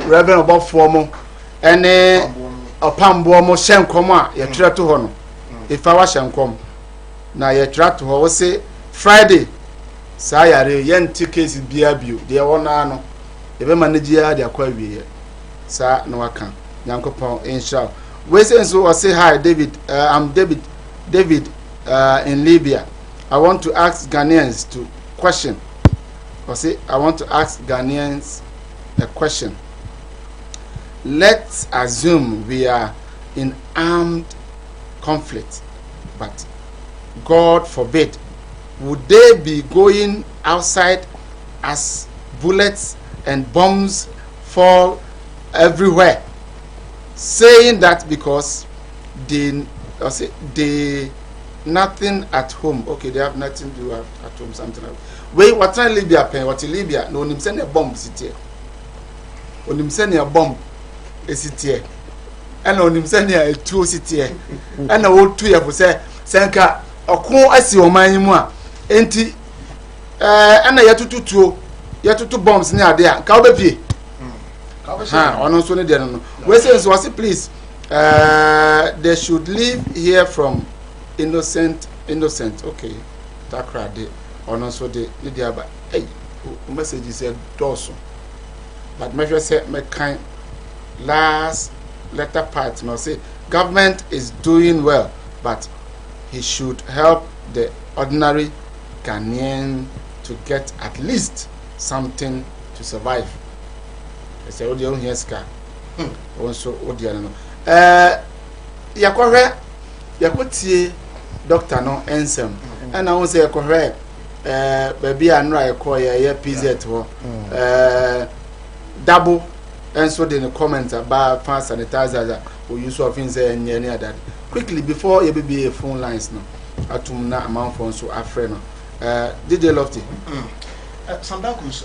Speaker 3: Reverend Bob Formo, any Opambomo Shenkoma, you try to honor. If I was Shenkom, now you try to ho say Friday. Sayare yen tickets be abu. They one ano. Ebe manager they akwa wie. Sa no aka. Nyankopon inshallah. We say so say hi David. I'm David in Libya. I want to ask Ghanaians to question. I want to ask Ghanaians a question. Let's assume we are in armed conflict, but God forbid, would they be going outside as bullets and bombs fall everywhere, saying that because they nothing at home? Okay, they have nothing to do at home, something like that. Wait, what in Libya pen? What in Libya? No, him send a bomb city. On him send a bomb a city. And on him send a two city. And a old 2 years for say, Sanka, or call I see on my moi. Enti, and I had two bombs near there. Cowbepi. On also need them. We say, so please, they should leave here from innocent. Okay, Accra Day. On also the but hey, message is a dorsal. But measure say my kind last letter part now say government is doing well, but he should help the ordinary Ghanaian to get at least something to survive. I say, oh, the own ska. Also, oh, the no. Yakotie doctor no ensem. And I want say correct. Baby, I know I call ya PZ ho. Double. And so then the comment about fan sanitizer or use of things and any other. Quickly before you be a phone lines now. Atumna amount phone so a friend. Did they love it?
Speaker 4: Sandakus,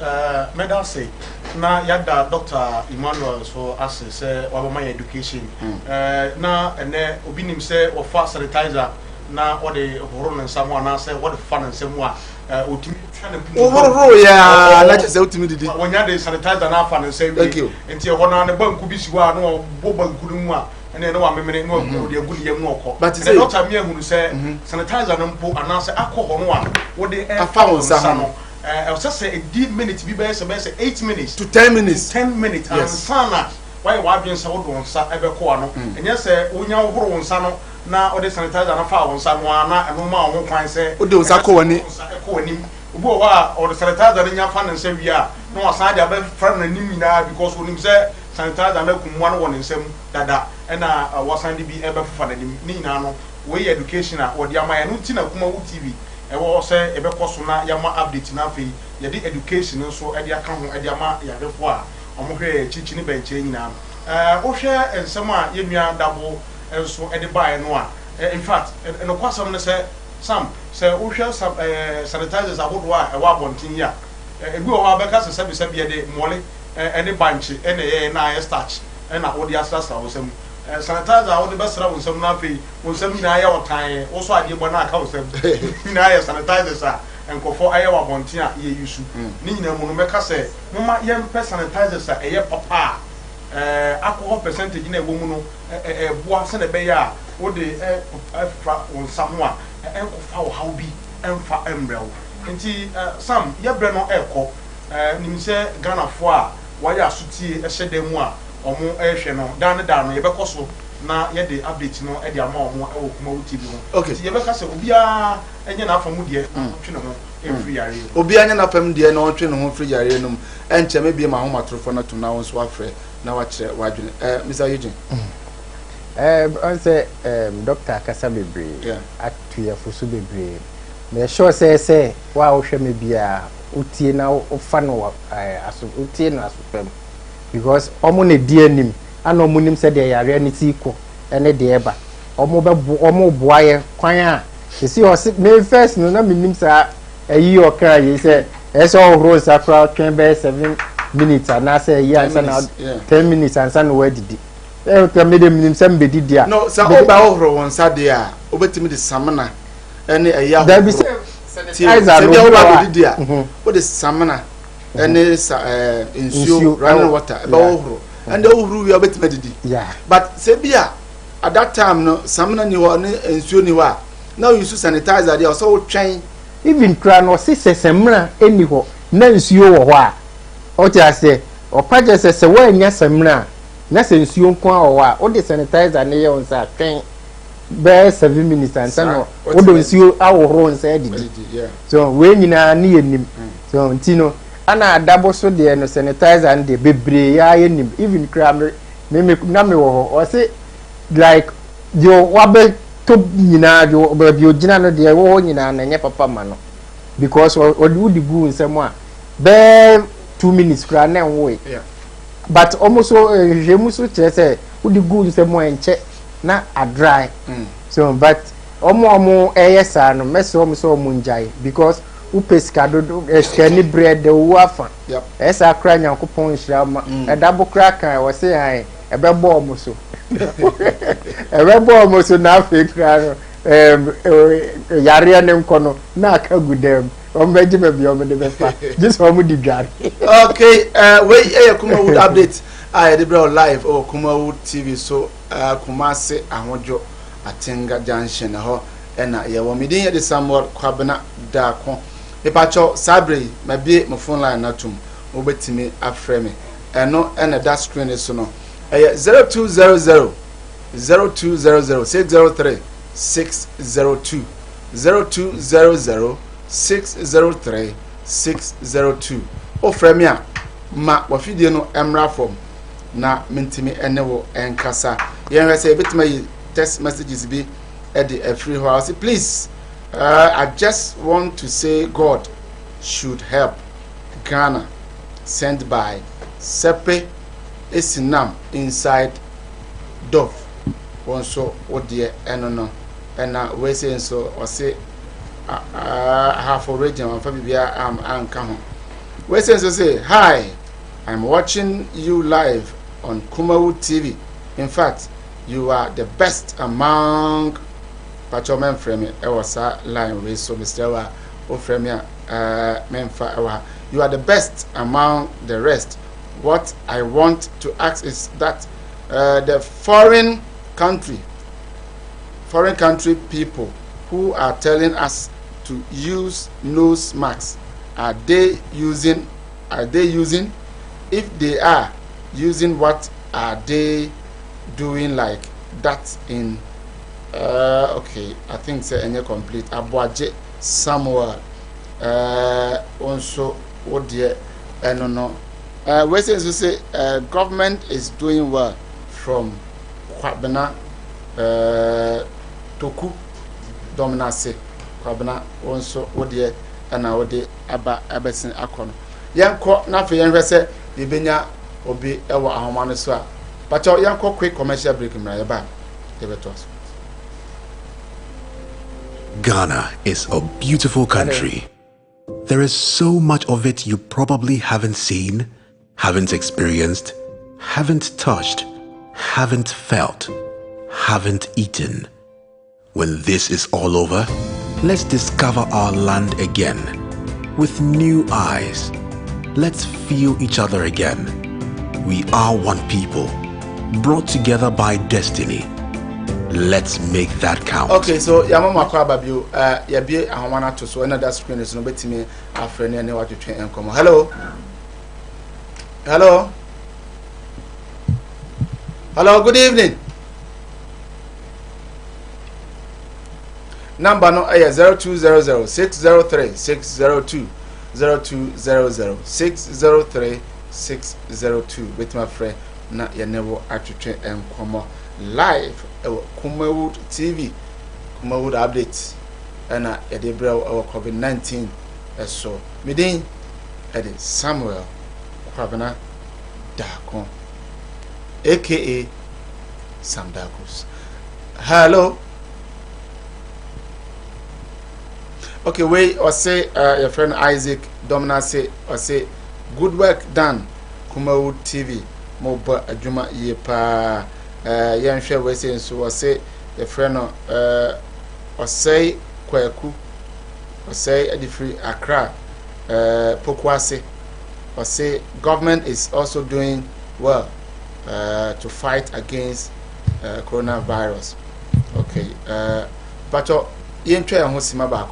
Speaker 4: medal say, na yada Dr. Emmanuel so as say over my education. Na and then obinim say or fast sanitizer na or the horror and someone answer what the fun and someone.
Speaker 3: Oh, yeah, let's just ultimately
Speaker 4: when you had the sanitizer and fun and say, thank you. Until one on the bank could be sure no boba good and then no minute no good young walk. But it's not a mere who say sanitizer and put and answer alcohol one. What they found some. I was just say a deep minute to be best 8 minutes
Speaker 3: to 10 minutes.
Speaker 4: 10 minutes. And sana why being so on sa ever corner. And yes, when you're on sano. Na ode sanitizer na fa won sa no ana eno ma won kwan se
Speaker 3: ode osako woni
Speaker 4: ubo wa ode sanitizer nya fa na se wi a no wasan dia be fra na nim na because onim se sanitizer na kumwa no won nsem dada na wasan di bi e be fa na nim ni na no we education a ode amaya no ti na kuma wu tv e wo se e be koso na ya ma update na fe ye di education so e di aka ho e di ama ya defo a omohwe chichi ni benche nyina wo hwe ensem a ye nua dabo so at the buy no in fact and of course some say we share some sanitizers about why a wabontin ya e go wa be ka se be de mole any bunch any na starch and na wo dia sasa wo sem sanitizer wo de be sra wo sem na fe wo sem na ya wotan wo so ade bo na aka wo sem na ya sanitizers a enkofo aye wabontin a ye yusu ni nyina mu no me ka se mama ye mpe sanitizers a ye papa alcohol percentage na ewo mu no boa se na be ya wo de fra on samoa enkofa wo how bi emfa emrew nti sam ye bre no ekọ nim se Ghana fo a wa ya sutie ehye mu a omo ehwe no dan no ye be koso na ye de update no e de ama omo e wo kuma wuti bi ho
Speaker 3: okay
Speaker 4: ye be ka se obia enye na afamu de twe no ho free yare
Speaker 3: obia enye na afam de no twe no ho free yare no enche me bi ma ho matrofo na to na won so afre na wa kire wa dwene Mr. Eugene
Speaker 5: I say Dr. Kasabebre atuya fusu bebre me sure say wa wo hwe me bia utie na ofa no aso utie na asopem because omo na di anim ana omo nim say de yare ni ti ko ene de eba omo be omo boaye kwan a se o me first no na me nim sa ayi okra ye say eso ohro sa pra twen be 7 minutes and say yi ansa na 10 minutes ansa no wadidi me dem nim sem be didia
Speaker 3: no sa oba ohro won sa de a obetimi de samana ene ayi ahoro
Speaker 5: da bi say sanitizer
Speaker 3: no oba be didia o de samana ene sa insure running water ba ohro and the ohro we obetimi didi but say bia at that time no samana ni ho ne insure ni ho now you use sanitizer there so twen
Speaker 5: even kra no se semra eni ho na insure wo ho a o ti ase o paje se wa nya semra na se nsuo nko a wa o de sanitizer ne ye on sa twen be 7 minutes and no o de nsuo awohoro nsa didi so we nyina ne yenim so ntino ana double so de no sanitizer and de bebre ya yenim even cram me na me wo o say like yo wabe to nyina yo be ogina no de wo nyina na nye papa ma no because o di gu nsem a be 2 minutes kra na enwo
Speaker 3: yeah
Speaker 5: but almost jemu so chere say o di gu nsem a enche na a dry so but omo eyesa no mese omo so omo njai because upeska do eskani bread wo afa esa kra nyankopon nhira ma edabo kra kan wo se han ebebo omo so ebebo omo so na afi kra no yare ne nkono na aka gudem omeji me bi omo de befa just omo di dware
Speaker 3: okay we Kumawood update I dey bring live o Kumawood TV so Kumasi ahwojo Atenga Junction ho ena ye wo midin ye de Samuel Kwabena Dako Epacho Sabre mabie mo phone line natum obetimi afre me eno ena that screen is no 0200 603 602 0200 603 602 o frame a ma wafidie no emra form na mentimi ene wo enkasa ye hwese ebetima yi text messages be at the free house. Please, I just want to say God should help Ghana, sent by Sepe Esinam inside Dove. One so what dear and we say so or say half a region of Fabia am come. We say hi, I'm watching you live on Kumawood TV. In fact, you are the best among Pachomen frame Ewasa line race so Mr. Ofremia Memfa. You are the best among the rest. What I want to ask is that the foreign country people who are telling us to use nose masks, are they using? If they are using, what are they doing like that in okay, I think say any complete Abuaje Samuel also what dear no we say government is doing well from Kwabena Toku Dominase Kwabena also what dear and our day aba abesin akono yanko na fe yan say bibenya obi ewo ahomane so a but yanko quick commercial break mra yaba debetos.
Speaker 6: Ghana is a beautiful country. There is so much of it you probably haven't seen, haven't experienced, haven't touched, haven't felt, haven't eaten. When this is all over, let's discover our land again with new eyes. Let's feel each other again. We are one people, brought together by destiny. Let's make that count.
Speaker 3: Okay, so Yamama Kwababio, Yabi Awana to so another screen is no betting me after any what you train and come. Hello. Hello. Hello, good evening. Number no 0200 603 602 0200 603 602 with my friend na ya never attract and come live Kumawood TV Kumawood update and a debra our COVID-19 so midin Eddie Samuel Kwabena Dako aka Sam Dakos. Hello. Okay, wait or say your friend Isaac Domina say or say good work done Kumawood TV Moba Ajuma Yepa yan share we say so or say your friend or say Kweku or say Eddie Free Accra Pokwase or say government is also doing well to fight against coronavirus. Okay, but you try and host him back.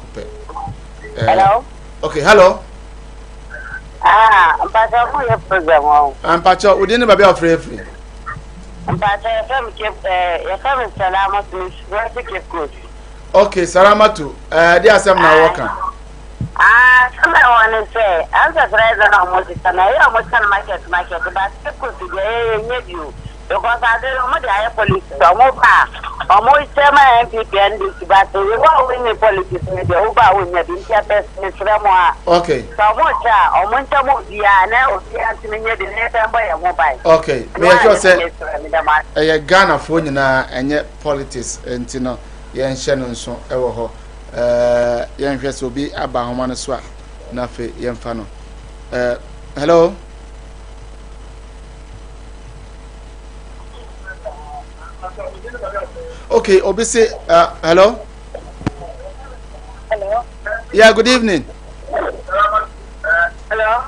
Speaker 13: Hello.
Speaker 3: Okay, hello.
Speaker 13: Mpacho mo ye program.
Speaker 3: Mpacho, we didn't be afraid.
Speaker 13: Mpacho, you come Salamatu, where to keep good.
Speaker 3: Okay, Salamatu. There are some now working.
Speaker 13: Some I want to say, I'm just rather almost and I almost can market, but people today you. Because I don't know the police, almost my MPP and this, but we won't win the politics with the Uber with the interest,
Speaker 3: okay.
Speaker 13: So much, or Montamu, Diana, or the next by a mobile.
Speaker 3: Okay, may I just say, a Ghana phone and yet politics, and you know, Yan Shannon so ever. Yan Fes will be about Homana Swat, Nafi, Yan Fano. Hello. Okay, obviously, hello?
Speaker 13: Hello?
Speaker 3: Yeah, good evening.
Speaker 13: Hello?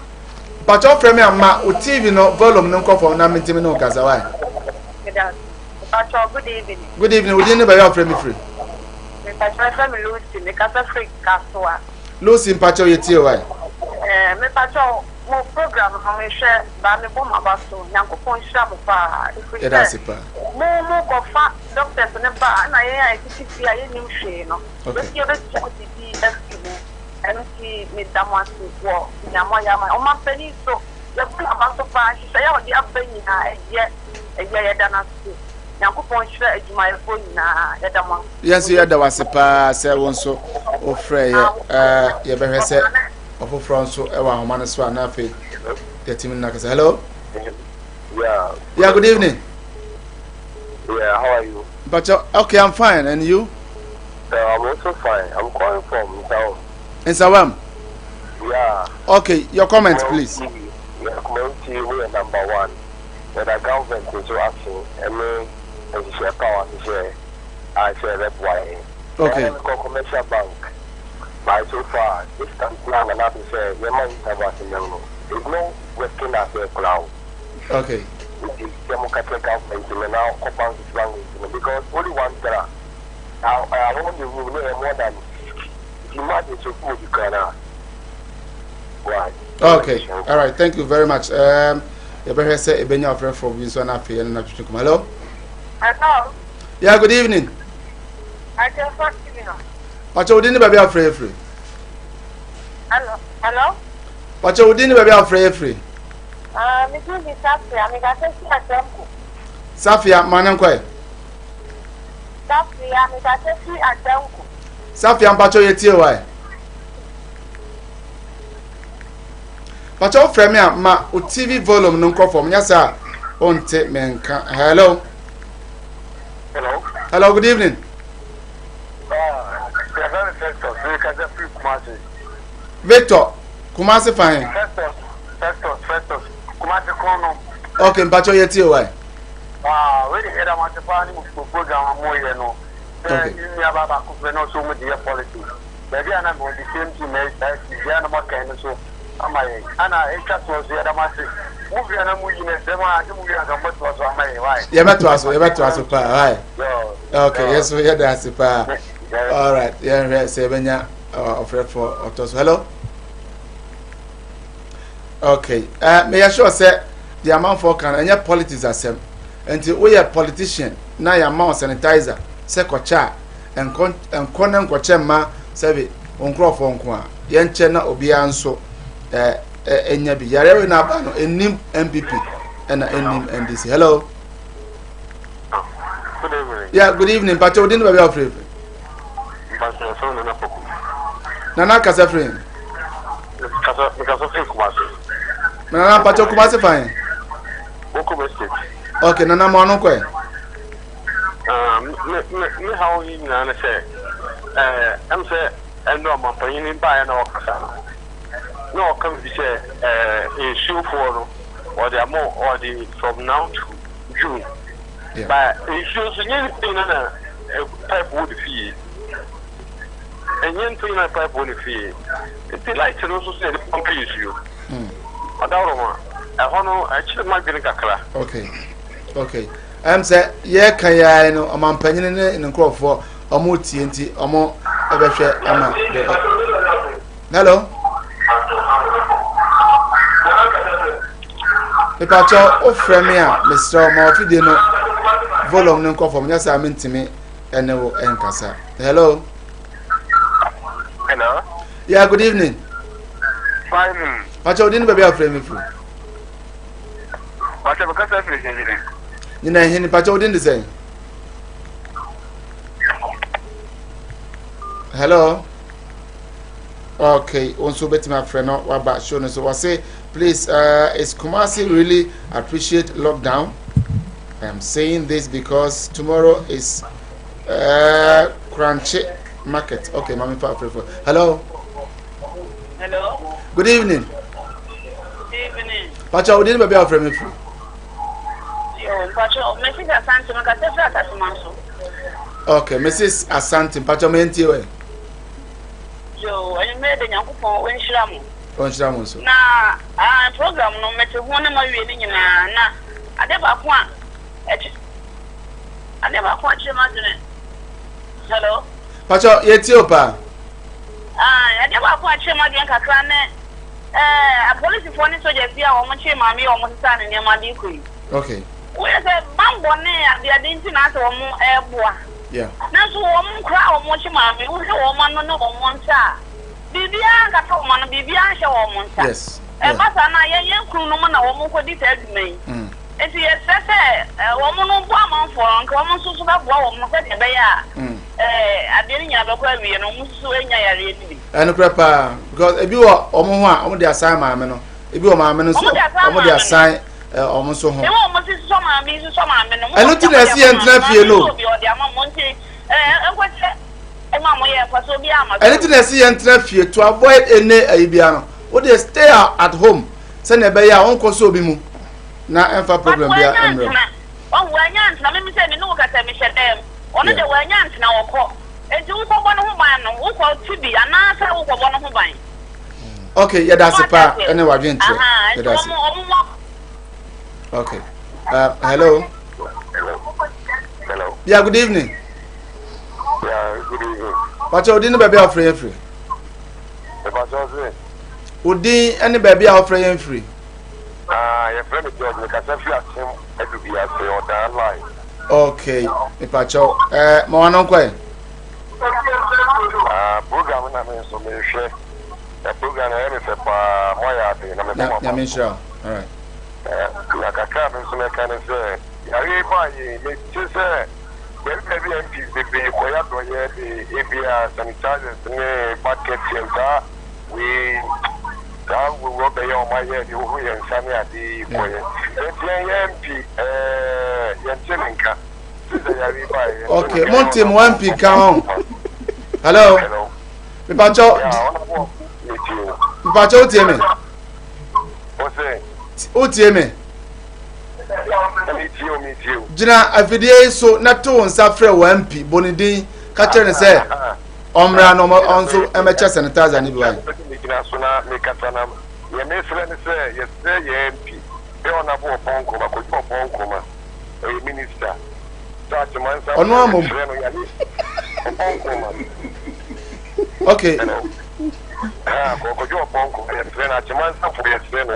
Speaker 3: But your friend, ma, TV no volume no call for Namintim no Kazawai.
Speaker 13: Good evening.
Speaker 3: Good evening, we didn't buy your friend free.
Speaker 13: Lucy, make us a free castle.
Speaker 3: Lucy in Pacho Yeti, why?
Speaker 13: Me Pacho, more program from a share, Bammy Boma Basso, Yanko Point Shamupa, if we say. More fat doctors and a bar, and I see I knew she, no. Let's give us the estimate and see Miss Damas to walk. Yamayama, or my penny, so the full amount of fire, she say, oh, the upbringing, yet a year than us.
Speaker 3: Yes, you had the was a pass, I want so, or Frey, you better say, of France, so our Manaswa Nafi, the team in Nakas. Hello? Yeah, good evening.
Speaker 14: Yeah, how are you?
Speaker 3: But okay, I'm fine, and you?
Speaker 14: I'm also fine. I'm calling from Sawam.
Speaker 3: In Sawam?
Speaker 14: Yeah.
Speaker 3: Okay, your comments, please.
Speaker 14: Yeah, community, we are number one. But the government is asking, and share power to share. I share that way.
Speaker 3: Okay.
Speaker 14: Commercial bank. By so far, this can plan and have to say, your money is about to know. There's no working as a cloud.
Speaker 3: Okay.
Speaker 14: The democratic government will now compound this language because only one there. Now, I want you to know more than imagine so good you can have. Right.
Speaker 3: Okay. All right. Thank you very much. You better say a Benya friend from Winson Afi and Napichuk. Hello?
Speaker 13: Hello?
Speaker 3: Yeah, good evening.
Speaker 13: I just want to know.
Speaker 3: What you didn't be afraid free?
Speaker 13: Hello? Hello?
Speaker 3: What you didn't be afraid free?
Speaker 13: Mrs. Safia, I got to see a temple.
Speaker 3: Safia, Mananquay.
Speaker 13: Safia, I got to see a temple.
Speaker 3: Safia, and Pacho Yeti. But your friend, ma, TV volume no call from Yasa on tape man. Hello.
Speaker 14: Hello.
Speaker 3: Hello, good evening. Victor, Kumasi fine.
Speaker 14: Festus, Kumasi Kono.
Speaker 3: Okay, Pacho Yeti, why?
Speaker 14: Really, head of my program, more, you know. You have a Akufo so much dear politics. Maybe I'm going to the same to make that the animal kind of so. Anna, it's just was the other massive. Movie and a movie,
Speaker 3: you met to us, right? Okay, yes, we had that. All right, yeah, Sevenya offered for Otos. Hello? Okay, may I sure say the amount for can and your politics are same. Until we are politician, now your mouth sanitizer, sequoia, and Conan Cochema, Savi, Uncrow for Unqua, Yanchena Obianso. Enyabi yare na ba no enim MPP and enim NDC. Hello.
Speaker 14: Good evening.
Speaker 3: Yeah, good evening. Pacho we didn't be afraid. Nana kasa friend.
Speaker 14: Kasa friend Kumasi.
Speaker 3: Nana Pacho Kumasi fine. Okay, Nana mo no kwe.
Speaker 14: Me how you na say am say endo am panyin ba na okasa. No, come to say issue for or the more or the from now to June.
Speaker 3: Yeah.
Speaker 14: But issues in a pipe wood fee. And you a pipe wood fee. It's like to also say the pump issue. I don't know. I don't know. Actually, my being a
Speaker 3: Okay. Okay. I'm say, yeah, Kaya, no, a man penny in the crop for a more TNT, a more ever share. Hello. Pacho ofre me a Mr. Mafide no volume no call from yes I mean to me and no enkasa. Hello.
Speaker 14: Hello.
Speaker 3: Yeah, good evening.
Speaker 11: fine.
Speaker 3: Pacho didn't be a frame free.
Speaker 11: Whatever customer is engineering.
Speaker 3: You know, Henny Pacho didn't say. Hello. Okay, also bet my friend what about showing so I say please is Kumasi really appreciate lockdown? I am saying this because tomorrow is Crunchy market. Okay, Mami Papa. Hello.
Speaker 13: Hello.
Speaker 3: Good evening.
Speaker 13: Good evening.
Speaker 3: Pacha, we didn't be our friend.
Speaker 13: Yo, Pacha, Mrs. Asante, I got the
Speaker 3: okay, Mrs. Asante, Pacha, me
Speaker 13: Yo, I made a young people when Shram.
Speaker 3: On Shram.
Speaker 13: Now, program no matter one of my reading. I never want. I never want your mother. Hello.
Speaker 3: Pacha, yet your pa.
Speaker 13: I never want your mother and Kakrane. A police phone so just be our much mammy or Monsan in your mother.
Speaker 3: Okay.
Speaker 13: Where's a bamboo near the identity or more airboy?
Speaker 3: Yeah.
Speaker 13: That's a woman crowd watching mammy who's a woman no one star. Bibian got a woman, Bibian show woman.
Speaker 3: Yes.
Speaker 13: And but I young crew no man a woman could detect me. If you said a woman on one for uncommon so that woman said a bear. I didn't have a query and almost so in your
Speaker 3: and Papa, because if you are on the assignment, if you are my minister, on the assign almost so home. I don't think I see and trap you know. Anything I see and trap you to avoid any Abiano. What they stay at home, send a bear uncle so be moved. Now, I'm for problem.
Speaker 13: Oh, when you're not, let me say, no, got a mission them. One of the way you're now. And do someone who buy who called to be an answer over one who buy.
Speaker 3: Okay, yeah, that's a part. Anyway, didn't you? Okay. Hello. Yeah, good evening.
Speaker 14: Yeah, good evening.
Speaker 3: But you didn't be free. Would any baby are free and free?
Speaker 14: Your friend is George, because I feel him to be a say on that line.
Speaker 3: Okay, Pacho. Moano Quay.
Speaker 14: Program na me so me hwe the program na me se pa moya de na me
Speaker 3: ya me sure all right
Speaker 14: la kaka me so me kan se ya ri ba yi me ti se be MP be ko ya do ye de ebia sanitizers ne bucket center we wo be yo ma ye de wo ye nsani ade ko ye MP yentinka
Speaker 3: okay, Monty MP come on. Hello. Me Pacho. Me Pacho o tie me. O tie me. Jina afidie so na to nsa frɛ wo MP bonidin ka kyerɛ ne sɛ omra no onso emecha sanitizer ni biwa.
Speaker 14: Jina so na me kata na ye me frɛ ne sɛ ye sɛ ye MP e ona bo ponko ma ko ponko ma e minister.
Speaker 3: Ono amom. Okay.
Speaker 14: Ko jo ponko e friend a chaman sa for ye friend.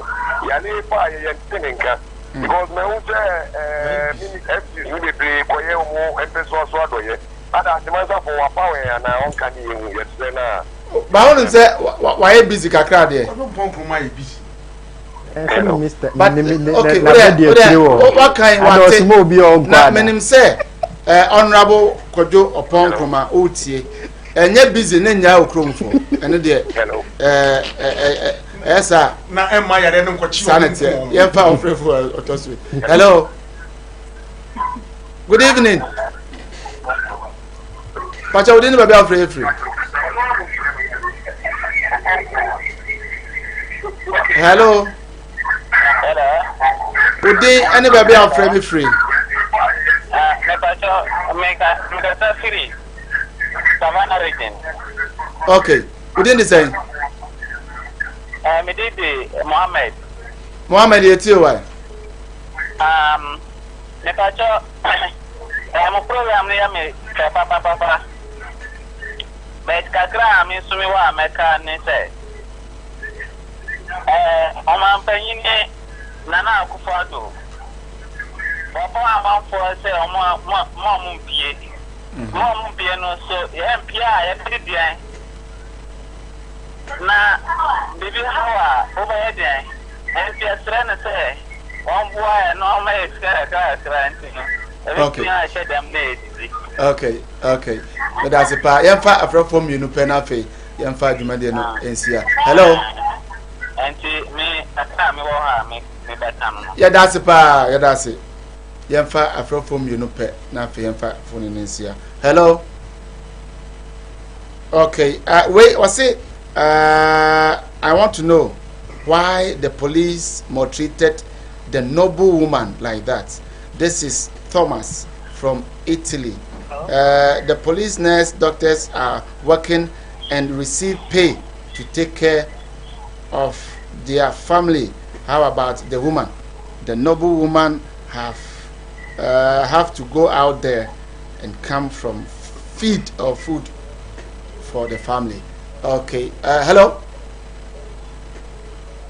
Speaker 14: Ya ni pa ye tinka because me won say mini FG ni be ko ye mo empeso so adoye. Ada chaman sa for wa pa we na on kan ye friend na.
Speaker 3: Ba won say why busy kakra there.
Speaker 4: Ponko ma ye busy.
Speaker 5: Mr.
Speaker 3: What kind of na menim say honorable Kojo Oponkroma otie enye busy na nya okromfo ene de esa
Speaker 4: na emma yare no nkwachi
Speaker 3: sanity ye fa ofrefo otosu. Hello, good evening. Pacha we didn't be free. Hello. Would they anybody are free free?
Speaker 11: Free. Savannah region.
Speaker 3: Okay. Within the same.
Speaker 11: Me did Mohammed.
Speaker 3: Mohammed, you too, why?
Speaker 11: Nepacho, I'm a program near me, Papa. But Kakra, Miss Sumiwa, Mecca, say. I'm paying Nana Akufo Addo. Papa, I'm for say, Mom, Mom, piano, so, MP, I did na bibi hawa over there and fi asrena say one boy no ma extra
Speaker 3: okay but as a pa yemfa afrofo mienu penafe yemfa adwumade no ensia hello
Speaker 11: enti me ata me wo ha me beta no
Speaker 3: ya that's pa ya that's yemfa afrofo mienu pe na fe yemfa phone ensia hello okay wait what's it I want to know why the police maltreated the noble woman like that. This is Thomas from Italy. The police, nurse, doctors are working and receive pay to take care of their family. How about the woman? The noble woman have to go out there and come from feed or food for the family. Okay. Hello.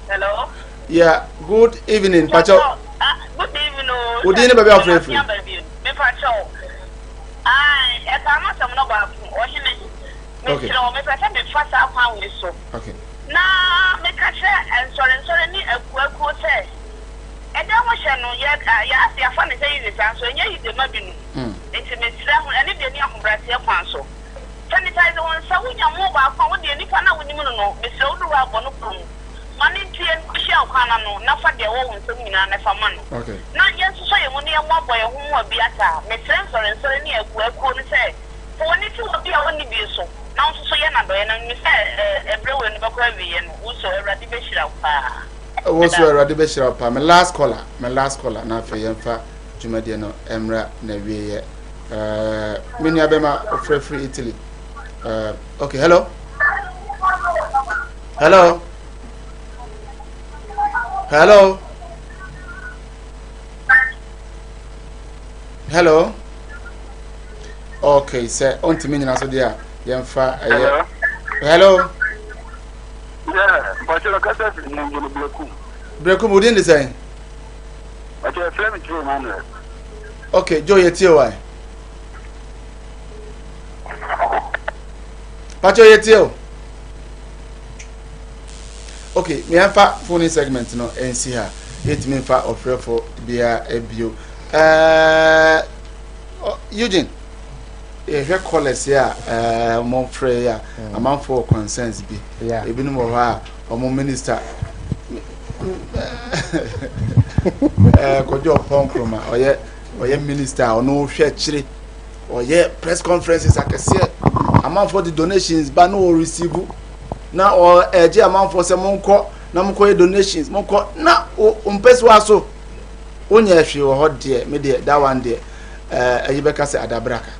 Speaker 11: Hello.
Speaker 3: Yeah. Good evening, Pacho.
Speaker 11: Good evening.
Speaker 3: Good evening, baby. I'm free.
Speaker 11: Me Pacho. I am some no ba o hime. Me tiro me pese me fasa akwa we so.
Speaker 3: Okay.
Speaker 11: Na me ka che ensore ni akuaku se. E da mo hye no ya afa ne say ni san so enye yide ma binu. Enti me tira ho ene de ni ahobrase kwan so. Sanitize won sa wunya mo ba kwa wo de ni pa na woni mu no me se odu wa bono pon. Mani tie ntia kwana no na fa de wo nsem nyina na fa ma no.
Speaker 3: Okay.
Speaker 11: Na yesu so ye mo ne mo boye ho wa biata me nsore ni akuaku ni se fo ni ti wo bia woni bi so na nso so ye na do ye na mi se ebrewe no bakwa bi ye no wo so erade be hira pa.
Speaker 3: Wo so erade be hira pa. My last caller na fa yemfa dwumade no emra na wiye mini abema free Italy. Okay, hello. Okay, sir. On to me now, so dear. Yemfa. Hello.
Speaker 14: Yeah, but you're a cutter in Brekum.
Speaker 3: Brekum, wouldn't you say?
Speaker 14: But you're a Flemish man.
Speaker 3: Okay, Joe, you're here. Pacho yetio. Okay, me have phone segment no NC ha. It me fa offer for bia ebio. Eugene. If you call us here, more prayer, amount for concerns be. Yeah. Ebi no mo ha, omo minister. Kojo Ponkroma, oye minister, ono hwe chire. Oye press conferences akese. Amount for the donations, but no receive. Now or amount for some monko, na monko donations, monko na umpesu aso. Onya hwe wo hot there, me there that one there. Ayibeka se adabraka.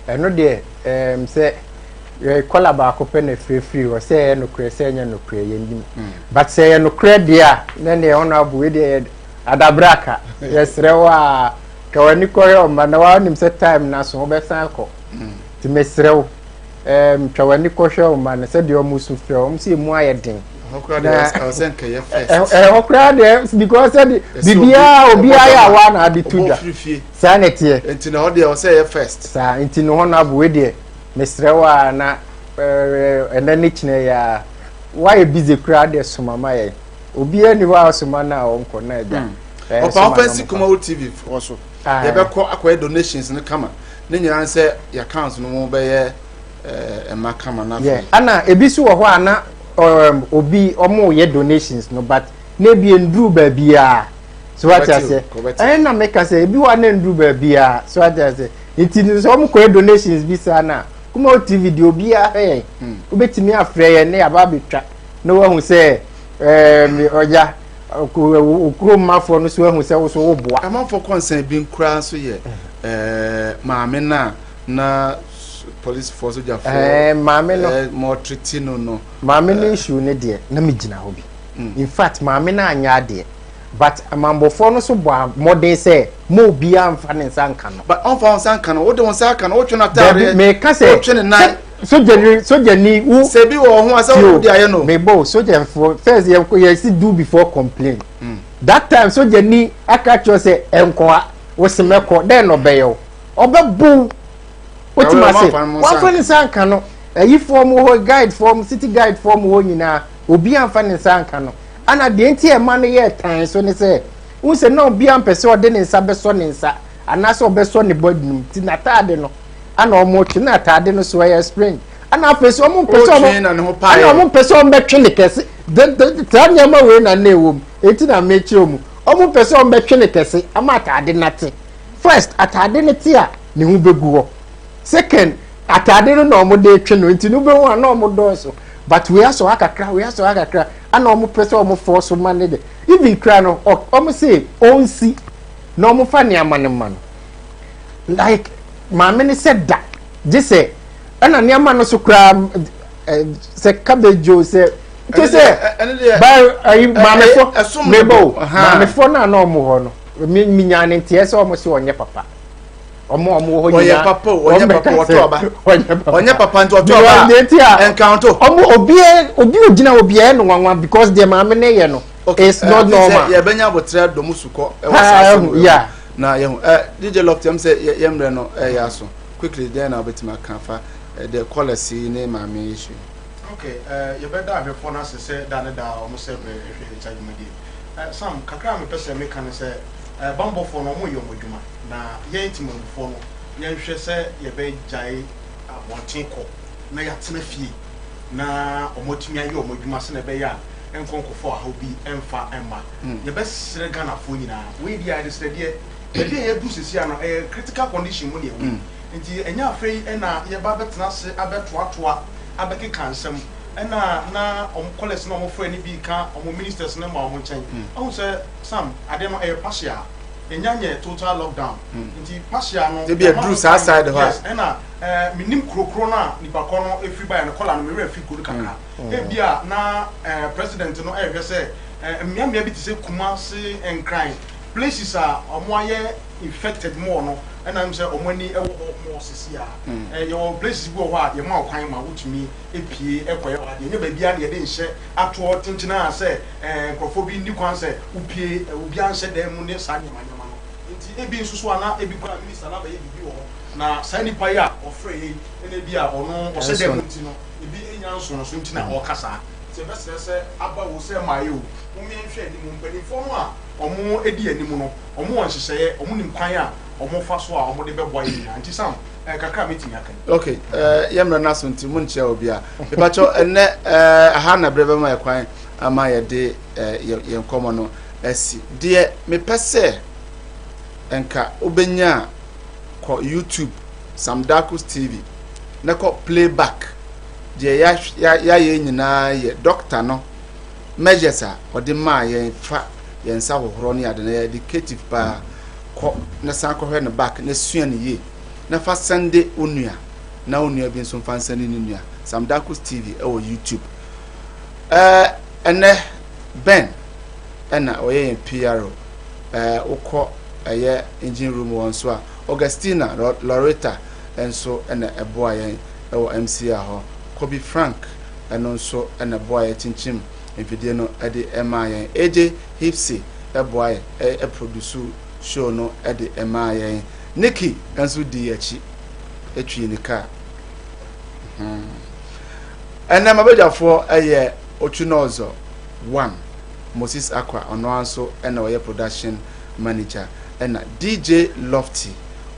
Speaker 5: Eno there say you call about open free or say no kre say no kre yim. But say no kre there, then the honorable we there adabraka. Yes rewa ka wani koyo mana wa nim set time na so be san ko. Ti mesrew twani kohwe man se de omusu fe si mu ayedin because bibia obia ya wa na ade tuja sanete
Speaker 3: enti na ode o say first
Speaker 5: sa enti no hono abu de mesrewa na enani kine ya why busy crowd de sumama ye obia ni wa suma na onko na eja
Speaker 3: opa fancy kuma TV also ye be ko akwa donations no kama ne nyira se ya accounts no mo be ye kama na
Speaker 5: yeah ana ebisu wo ho ana obi omo ye donations no but na bi endru ba bia so what I say na make say ebi wa na endru ba bia so what I say it is some ko donations bi sana kuma o TV video bia obetimi afre ye na aba betwa na wa hu say oja okuro mafo no so hu say wo so wo boa
Speaker 3: amafo concern bi nkura so ye maame na police force ja for
Speaker 5: maame no
Speaker 3: more treaty no
Speaker 5: maame no issue ne de na me gina ho bi in fact maame na anya de but amambofo no so bo modern say mo bia amfa ne nsanka no
Speaker 3: but on fa nsanka no wo de nsanka no wo twena tare
Speaker 5: me ka say
Speaker 3: twena nine
Speaker 5: soja ni wo
Speaker 3: se bi wo ho asa wo de aye no
Speaker 5: me bo soja for first ye see do before complain that time soja ni aka cho say enko wo se meko den no beyo obebu What you must say? One friend is no. eyi form ho guide form city guide form ho nyina obi amfa ne nsa anka no ana de enti e ma no ye tan so ne se wo se na obi ampese ode ne nsa beso ne nsa ana so beso ne body num ti na taade no ana omo twe na taade no so ya spring ana afese omo mpese omo ana omo mpese omo betwe ne kese de nyama we na na ewom enti na mechi omu omo mpese omo betwe ne kese ama taade nate first atade ne ti a ne hu begu ho second atade no na omo de twe no enti no be hu na omo do so but we aso akakra ana omo pese omo force man de even kra no omo say onsi na omo fa ne amane man like ma me ne said that just say ana ne amane so kra say cabbage o say to say by ma me fo mebo ma me fo na omo ho no mi nyane ntie se omo se onye papa omo ho nyina onye papa otoba onye papa nto otoba encounter omo obi ogina obi e no nwanwa because the ma me ne ye no it's not normal
Speaker 3: ye benya botre do musuko e wasasa yeah na ye DJ Locked am say yemre no ya so quickly then na betima kanfa the policy ne ma me issue
Speaker 4: okay ye better have for na say da omo say be charge me sam kakra me pese me kan say bambo for no mo yomodwuma na ye ntima for no ye hwe se ye be jai abonten ko na ya tena fie na omotumi aye omodwuma se na be ya enkonkofo a hobi emfa emma ye be sire Ghana fo nyina we dia de sire de ye du sisi ano critical condition mo ne ewu nti enya afei na ye ba betena se abetoatoa abeke kansem na college no mo fo ani bi ka ministers na ma mo chen o se sam ade no partial enyanye total lockdown nti partial no
Speaker 3: dey be a bruise outside the house
Speaker 4: na minim krokro na nipa ko no efi ba ya no kola no me refi guru kaka e bia na president no ehwe se mmia bi ti se Kumasi and crime places are omoaye infected more no and I'm say omani ewo more sisi a your places bi ho a ye ma kwan ma wutumi epie ekoye wa de nye bia de nhye ato tintina say nkofo bi ni kwan say upie obi anhye dem mu ne sa nyama no nti ebi nsusu ana ebi kwa minister na ba ye bibi wo na sani pa ya ofre ene bi a ono o se dem nti no ebi enya nso no so nti na o kasa se bese se aba wo se maye o umi nhwe ni mu mpani fo no a omo edi animu no omo wonhyehyeye omo nim kwan a omo fa so a omo de beboa yi anti sam kakra metimi akan
Speaker 3: okay yemra naso nti mu nche obi a bebacho enne aha na brebe ma yakwan ama ye de ye nkomo no asi de me pese enka obenya ko YouTube Samdakus TV na ko playback de ya ye nyina ye doctor no measures a ode ma ye fa yensa hohoro ne ade na educative pa ko na san ko hwe ne back na sua ne ye na fa sende onua na onua bi nso fa sende ne nua Samdakus TV o YouTube ene Ben ena oye PRO ukọ eye engine room won so a Augustina Loretta enso ena eboa yen o MC a ho Kobe Frank eno nso ena boa ye chinchim mfidie no ede ema yen AJ Hipsy eboa ye produce show no ede ema yen Nikki enso di achi etwi ni ka ena mabejafo eye Ochunozo 1 Moses Akwa ono anso ena oye production manager ena DJ Lofty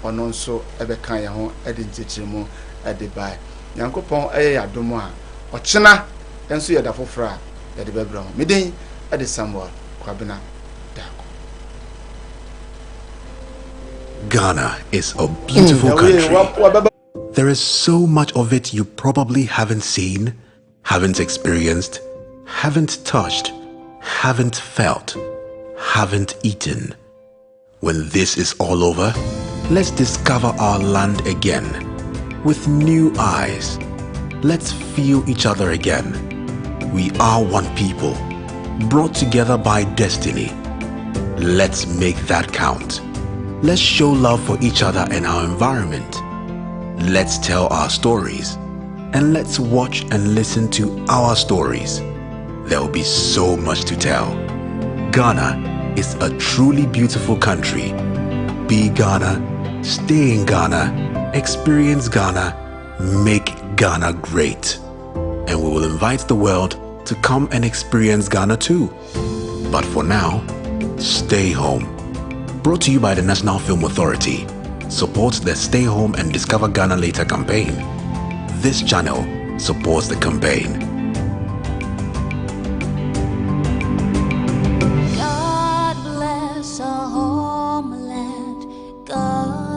Speaker 3: ono nso ebe kan ye ho ede ntichiremu ede bai Yankopon eye yadomo a ochena enso ye da fofra ede bebra ho meden ede Samuel Kwabena Dako.
Speaker 6: Ghana is a beautiful country. There is so much of it you probably haven't seen, haven't experienced, haven't touched, haven't felt, haven't eaten. When this is all over, let's discover our land again with new eyes. Let's feel each other again. We are one people, brought together by destiny. Let's make that count. Let's show love for each other and our environment. Let's tell our stories, and let's watch and listen to our stories. There will be so much to tell. Ghana is a truly beautiful country. Be Ghana, stay in Ghana, experience Ghana, make Ghana great. And we will invite the world to come and experience Ghana too. But for now, stay home. Brought to you by the National Film Authority. Support the Stay Home and Discover Ghana Later campaign. This channel supports the campaign.
Speaker 7: God bless our homeland, Ghana.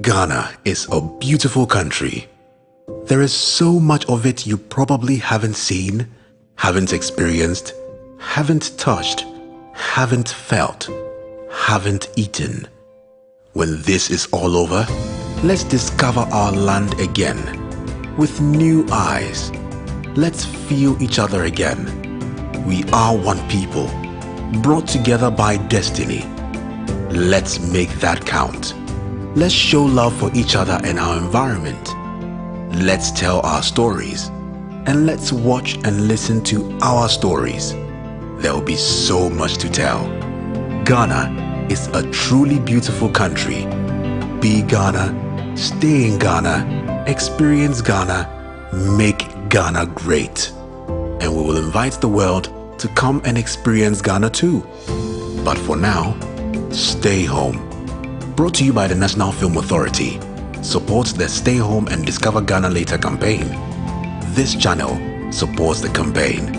Speaker 6: Ghana is a beautiful country. There is so much of it you probably haven't seen, haven't experienced, haven't touched, haven't felt, haven't eaten. When this is all over, let's discover our land again with new eyes. Let's feel each other again. We are one people, brought together by destiny. Let's make that count. Let's show love for each other and our environment. Let's tell our stories, and let's watch and listen to our stories. There will be so much to tell. Ghana is a truly beautiful country. Be Ghana, stay in Ghana, experience Ghana, make Ghana great. And we will invite the world to come and experience Ghana too. But for now, stay home. Brought to you by the National Film Authority. Support the Stay Home and Discover Ghana Later campaign. This channel supports the campaign.